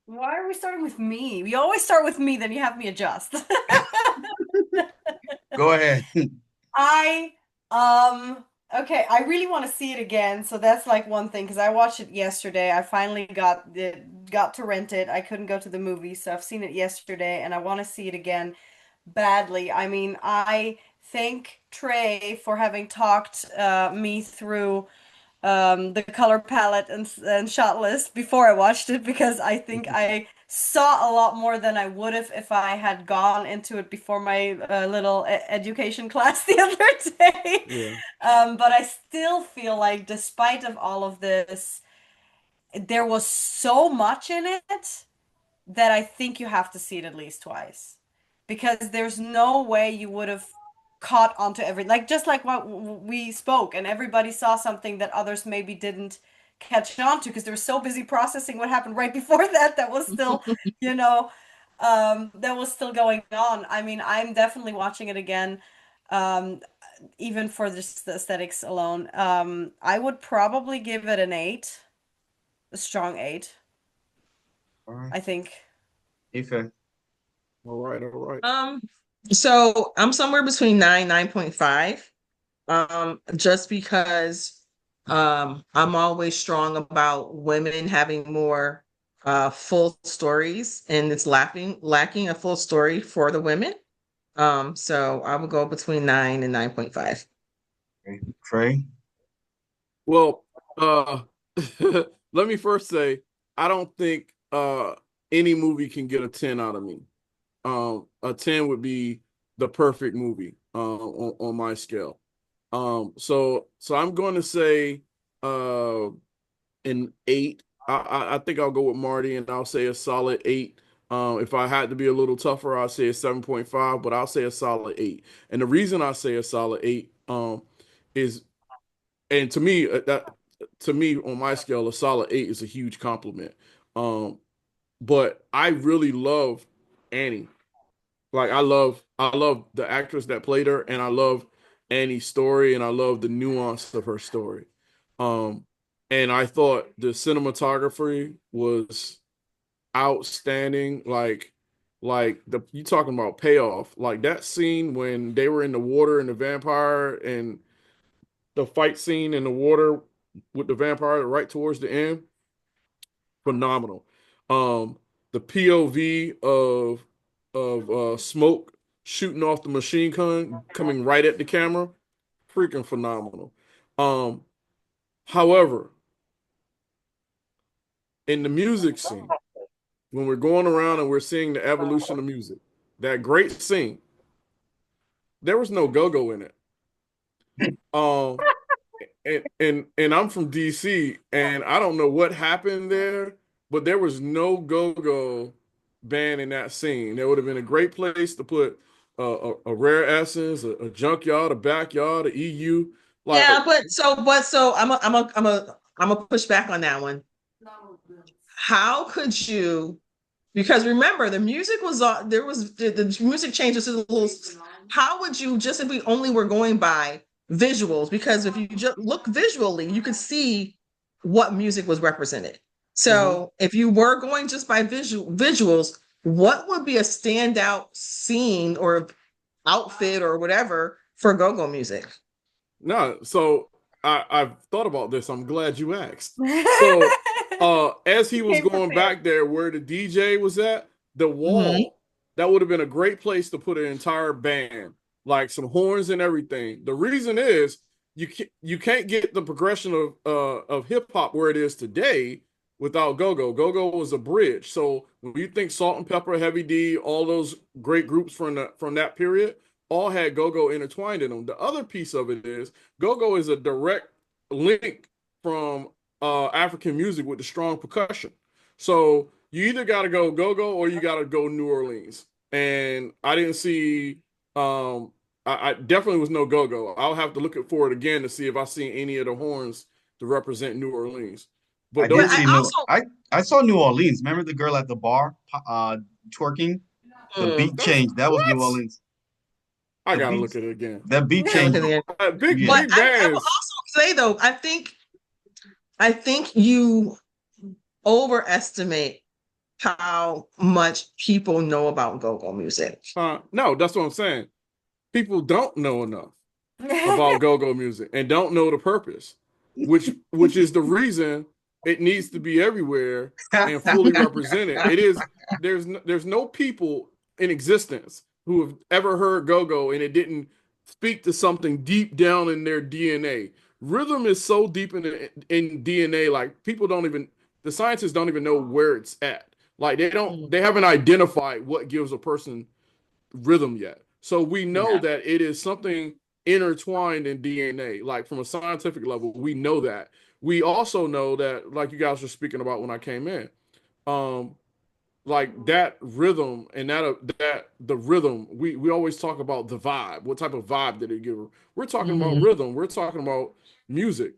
Why are we starting with me? We always start with me, then you have me adjust. Go ahead. I okay, I really want to see it again. So that's like one thing because I watched it yesterday. I finally got to rent it. I couldn't go to the movie, so I've seen it yesterday and I want to see it again badly. I mean, I thank Trey for having talked me through the color palette and shot list before I watched it because I think I saw a lot more than I would have if I had gone into it before my little education class the other day. Yeah. But I still feel like despite of all of this, there was so much in it that I think you have to see it at least twice because there's no way you would have caught onto every like just like what we spoke and everybody saw something that others maybe didn't catch on to because they were so busy processing what happened right before that was still you know that was still going on. I mean, I'm definitely watching it again, um even for just the aesthetics alone. I would probably give it an 8, a strong 8, All right. I think. Ife. All right. All right. Um, so I'm somewhere between 9.5. Just because I'm always strong about women having more full stories, and it's lacking a full story for the women. So I would go between 9 and 9.5. Okay. Trey. Well, let me first say I don't think any movie can get a 10 out of me. A 10 would be the perfect movie on my scale. So I'm going to say uh an 8. I think I'll go with Marty and I'll say a solid 8. If I had to be a little tougher, I'll say a 7.5, but I'll say a solid 8. And the reason I say a solid 8 is, and to me on my scale, a solid 8 is a huge compliment. Um, but I really love Annie. Like I love the actress that played her, and I love Annie's story, and I love the nuance of her story. Um, and I thought the cinematography was outstanding. Like the you talking about payoff, like that scene when they were in the water and the vampire, and the fight scene in the water with the vampire right towards the end, phenomenal. Um, the POV of smoke shooting off the machine gun coming right at the camera, freaking phenomenal. Um, however, in the music scene, when we're going around and we're seeing the evolution of music, that great scene, there was no go-go in it. Um, and I'm from DC, and I don't know what happened there, but there was no go-go band in that scene. There would have been a great place to put a Rare Essence, a Junkyard, a Backyard, a EU. Yeah, Like, but so I'm a push back on that one. How could you? Because remember, the music was there was the music changes a little. How would you just if we only were going by visuals? Because if you just look visually, you could see what music was represented. mhm. So if you were going just by visuals, what would be a standout scene or outfit or whatever for go-go music? No, so I've thought about this. I'm glad you asked. So as he was Came going prepared. back there where the DJ was at, the Mhm. wall, that would have been a great place to put an entire band, like some horns and everything. The reason is you can't get the progression of hip hop where it is today without go-go. Go-go was a bridge. So when you think Salt and Pepper, Heavy D, all those great groups from that period all had go-go intertwined in them. The other piece of it is go-go is a direct link from African music with the strong percussion. So you either got to go go-go or you got to go New Orleans. And I didn't see um I definitely was no go-go. I'll have to look it for it again to see if I see any of the horns to represent New Orleans. I But But did those, I see also I saw New Orleans. Remember the girl at the bar, twerking? The beat mm, that's change. That was New what Orleans. I The gotta beat look at it again. that beat gotta look change. at the Big Yeah. but Big I will Bass. also say though, I think you overestimate how much people know about go-go music. No, that's what I'm saying. People don't know enough about go-go music and don't know the purpose, which is the reason it needs to be everywhere and fully represented. It is there's no people in existence who have ever heard go-go and it didn't speak to something deep down in their DNA. Rhythm is so deep in DNA, like people don't even the scientists don't even know where it's at. Like they haven't identified what gives a person rhythm yet. So we know Yeah. that it is something intertwined in DNA. Like from a scientific level, we know that. We also know that, like you guys were speaking about when I came in, um, like that rhythm and that the rhythm. We always talk about the vibe. What type of vibe did it give her? We're talking about Mhm. rhythm. We're talking about music.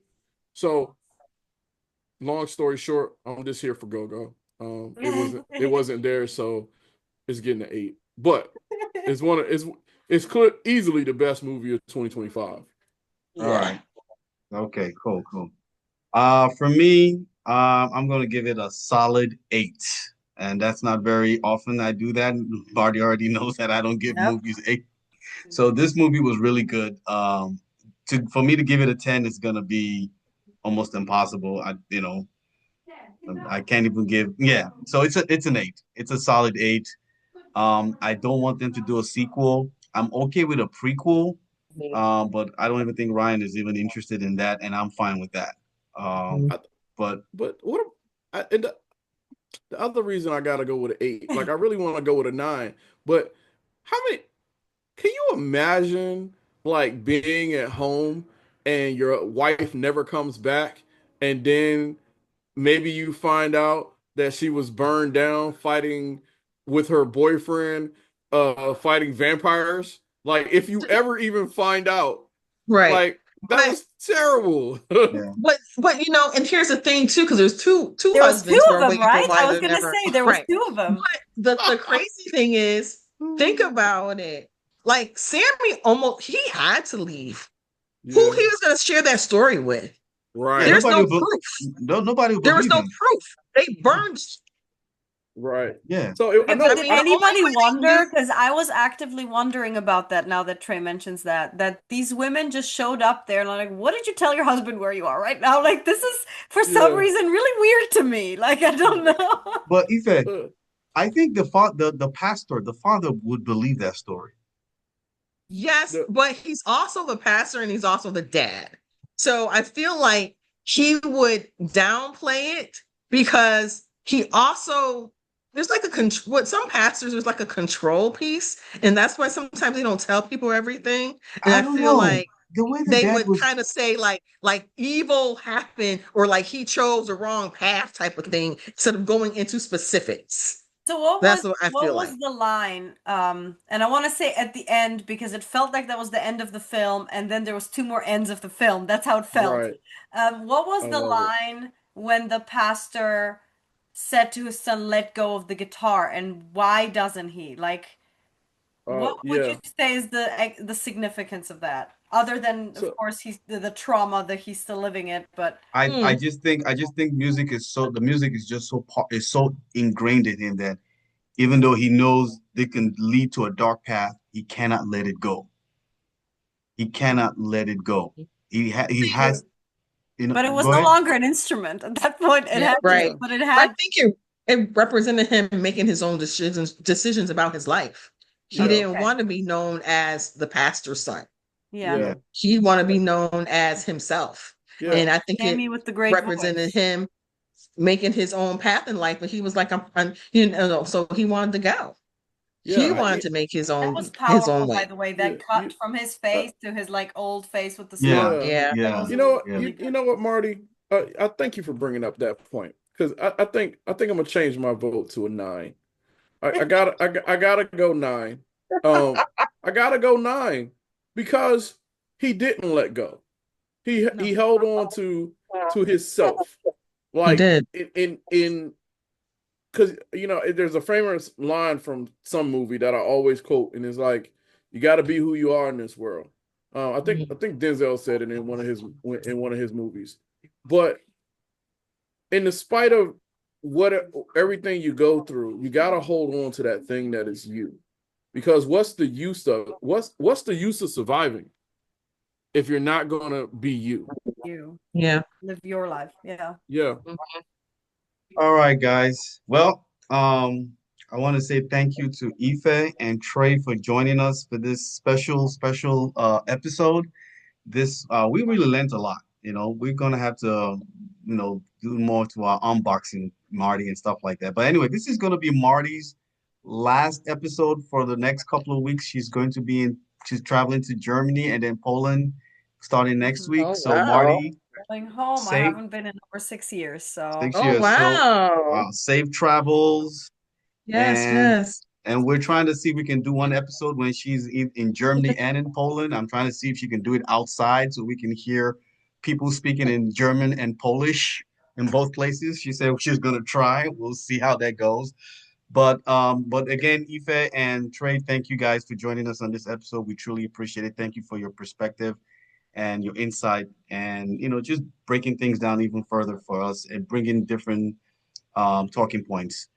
So long story short, I'm just here for go go. It wasn't there, so it's getting an 8. But it's one of it's clear, easily the best movie of 2025. All Yeah. right. Okay, cool, cool. For me, I'm gonna give it a solid 8. And that's not very often I do that. Barty already knows that I don't give Yep. movies 8. So this movie was really good. For me to give it a 10 is gonna be almost impossible. I can't even give. Yeah, so it's an 8. It's a solid 8. I don't want them to do a sequel. I'm okay with a prequel, but I don't even think Ryan is even interested in that, and I'm fine with that. Mhm. Um, I, but but and the other reason I gotta go with an 8, like I really want to go with a 9, but how many? Can you imagine like being at home and your wife never comes back, and then maybe you find out that she was burned down fighting with her boyfriend, fighting vampires. Like, if you ever even find out, Right. like, that But was terrible. yeah, but and here's the thing too, because there's two There was two husbands who of are them, waiting for right? I wives was that gonna never say there was right. two of them. But the crazy thing is, think about it. Like Sammy almost he had to leave. Who Yeah, he was gonna share that story with? yeah. right, There's Nobody no will. proof. No, nobody will There was believe no him. proof. They burned. right. Yeah, So I Okay, but I know, did mean, the only anybody way they wonder? knew. Because I was actively wondering about that now that Trey mentions that these women just showed up there and like, what did you tell your husband where you are right now? Like, this is for some yeah. reason really weird to me. Like, I don't know. but Ife, Uh, I think the pastor, the father would believe that story. Yes, the, but he's also the pastor and he's also the dad. So I feel like he would downplay it because he also there's like a what some pastors there's like a control piece, and that's why sometimes they don't tell people everything. And I I don't feel know like the way the they dad would was. kind of say like evil happened or like he chose the wrong path type of thing instead of going into specifics. So That's what I what feel was like. the line? And I want to say at the end because it felt like that was the end of the film, and then there was two more ends of the film. That's how it felt. right. What I was the love it. line when the pastor said to his son, "Let go of the guitar," and why doesn't he? Like, what would you Yeah. say is the significance of that? Other than, of So, course, he's the trauma that he's still living it, but Hmm. I just think music is so the music is just is so ingrained in him that even though he knows they can lead to a dark path, he cannot let it go. He cannot let it go. He See, has, you know. but it was Go no ahead. longer an instrument at that point. It yeah, had to, right. yeah. but it I had think it represented him making his own decisions about his life. He okay. Yeah. didn't want to be known as the pastor's son. Yeah. Yeah, Yeah. He want to be known as himself. yeah, And I think Amy it with the great represented voice. him making his own path in life. But he was like, so he wanted to go. He yeah. wanted to make That was his own powerful, by way. the way. Yeah, That cut from his face to his like old face with the Yeah. scar. yeah. Yeah. That Yeah. was You know what? Yeah. really You good. know what, Marty? I thank you for bringing up that point because I think I'm gonna change my vote to a 9. I gotta go 9. Um, I gotta go 9 because he didn't let go. He No. held on to his self, He like did. in because there's a famous line from some movie that I always quote, and it's like, "You got to be who you are in this world." I think I Mhm. think Denzel said it in one of his movies, but in the spite of what everything you go through, you got to hold on to that thing that is you, because what's the use of surviving if you're not gonna be you? You Yeah. live your life. Yeah. Yeah, All right, guys. Well, I want to say thank you to Ife and Trey for joining us for this special episode. This we really learned a lot. We're gonna have to, do more to our unboxing, Marty, and stuff like that. But anyway, this is gonna be Marty's last episode for the next couple of weeks. She's traveling to Germany and then Poland starting next Mhm. week. Oh So wow. Marty, Going home. I safe haven't been in over 6 years, so 6 years. So Wow. safe travels. Yes, and yes. and we're trying to see if we can do one episode when she's in Germany and in Poland. I'm trying to see if she can do it outside so we can hear people speaking in German and Polish in both places. She said she's gonna try. We'll see how that goes. But again, Ife and Trey, thank you guys for joining us on this episode. We truly appreciate it. Thank you for your perspective and your insight, and just breaking things down even further for us and bringing different talking points.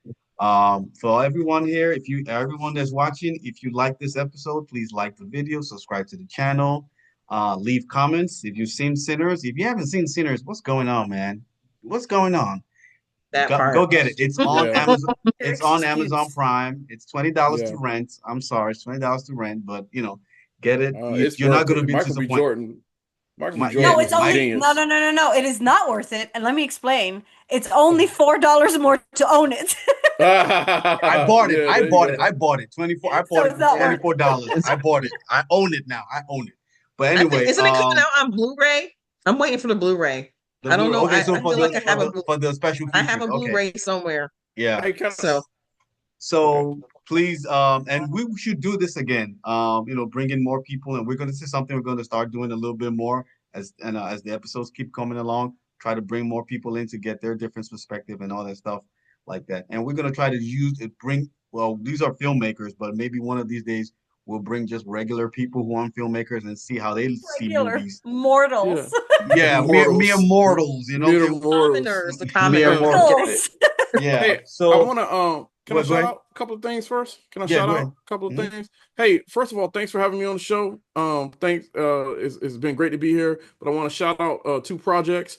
For everyone here, if you everyone that's watching, if you like this episode, please like the video, subscribe to the channel, leave comments. If you've seen Sinners, if you haven't seen Sinners, what's going on, man? What's going on? That Go part. get it. It's on yeah, Amazon. your It's on Amazon excuse. Prime. It's $20 to yeah. rent. I'm sorry, it's $20 to rent, but get it. It's You're not worth going to it. be Michael B. disappointed. Jordan. Michael B. Yeah, No, Jordan it's is a Mike. only no, genius. no, no, no, no. It is not worth it. And let me explain. It's only $4 more to own it. I bought it. Yeah, I there you bought it. go. I bought it. 24. I So bought it it's for not worth it. $24. I bought it. I own it now. I own it. But I think anyway, isn't it coming out on Blu-ray? I'm waiting for the Blu-ray. the I don't Blu-ray. know. Okay, I, so I feel like I have for the special I have features. a Okay. Blu-ray somewhere. Yeah. Hey, can So okay. So please, and we should do this again. Bring in more people, and this is something we're going to start doing a little bit more as the episodes keep coming along. Try to bring more people in to get their different perspective and all that stuff like that. And we're going to try to use it. Well, these are filmmakers, but maybe one of these days we'll bring just regular people who aren't filmmakers and see how they see Regular movies. Yeah. mortals. Yeah, mere Immortals. mortals, Mere just mortals. the mere commoners will get mortals. Hey, Mortals. Yeah. hey, I So wanna can I go shout ahead. out a couple of things first? Can I Yeah, shout go out ahead. a couple of Mhm. things? Hey, first of all, thanks for having me on the show. Thanks it's been great to be here, but I want to shout out two projects.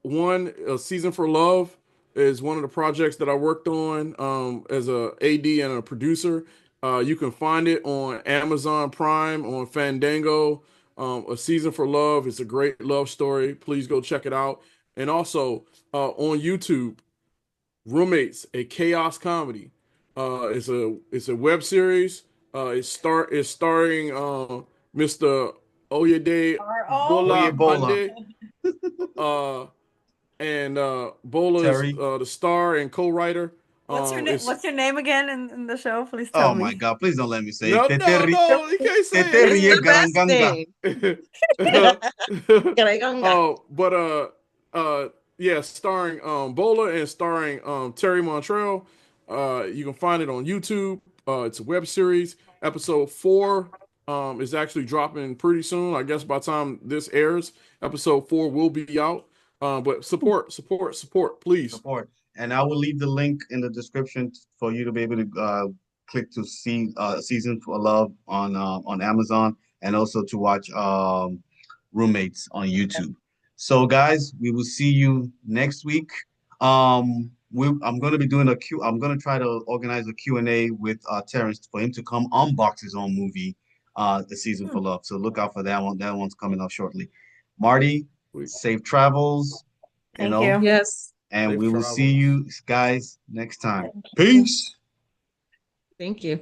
One, Season for Love is one of the projects that I worked on as a AD and a producer. You can find it on Amazon Prime, on Fandango. A Season for Love is a great love story. Please go check it out. And also on YouTube, Roommates, a chaos comedy. It's a web series. It's starring Mr. Oyede Oh R.O. yeah, Bola Bola. Ande. Uh, and Bola is Terry. the star and co-writer. What's your name? It's What's your name again in the show? Please tell Oh my me. God, please don't let me say it. no, no, no. You can't It's Teterie the say best Garanganga. thing. it. Garayonga. Oh, but yeah, starring Bola and starring Terry Montreal. You can find it on YouTube. It's a web series. Episode 4 is actually dropping pretty soon. I guess by the time this airs, episode 4 will be out. But support, please. Support. And I will leave the link in the description for you to be able to click to see Season for Love on Amazon and also to watch Roommates on YouTube. So guys, we will see you next week. I'm going to be doing a Q. I'm going to try to organize a Q&A with Terrence for him to come unbox his own movie the season Hmm. for love. So look out for that one. That one's coming up shortly. Marty, Sweet. safe travels, you Thank know, you. Yes. and Safe we will see travels. you guys next time. Thank you. Peace. Thank you.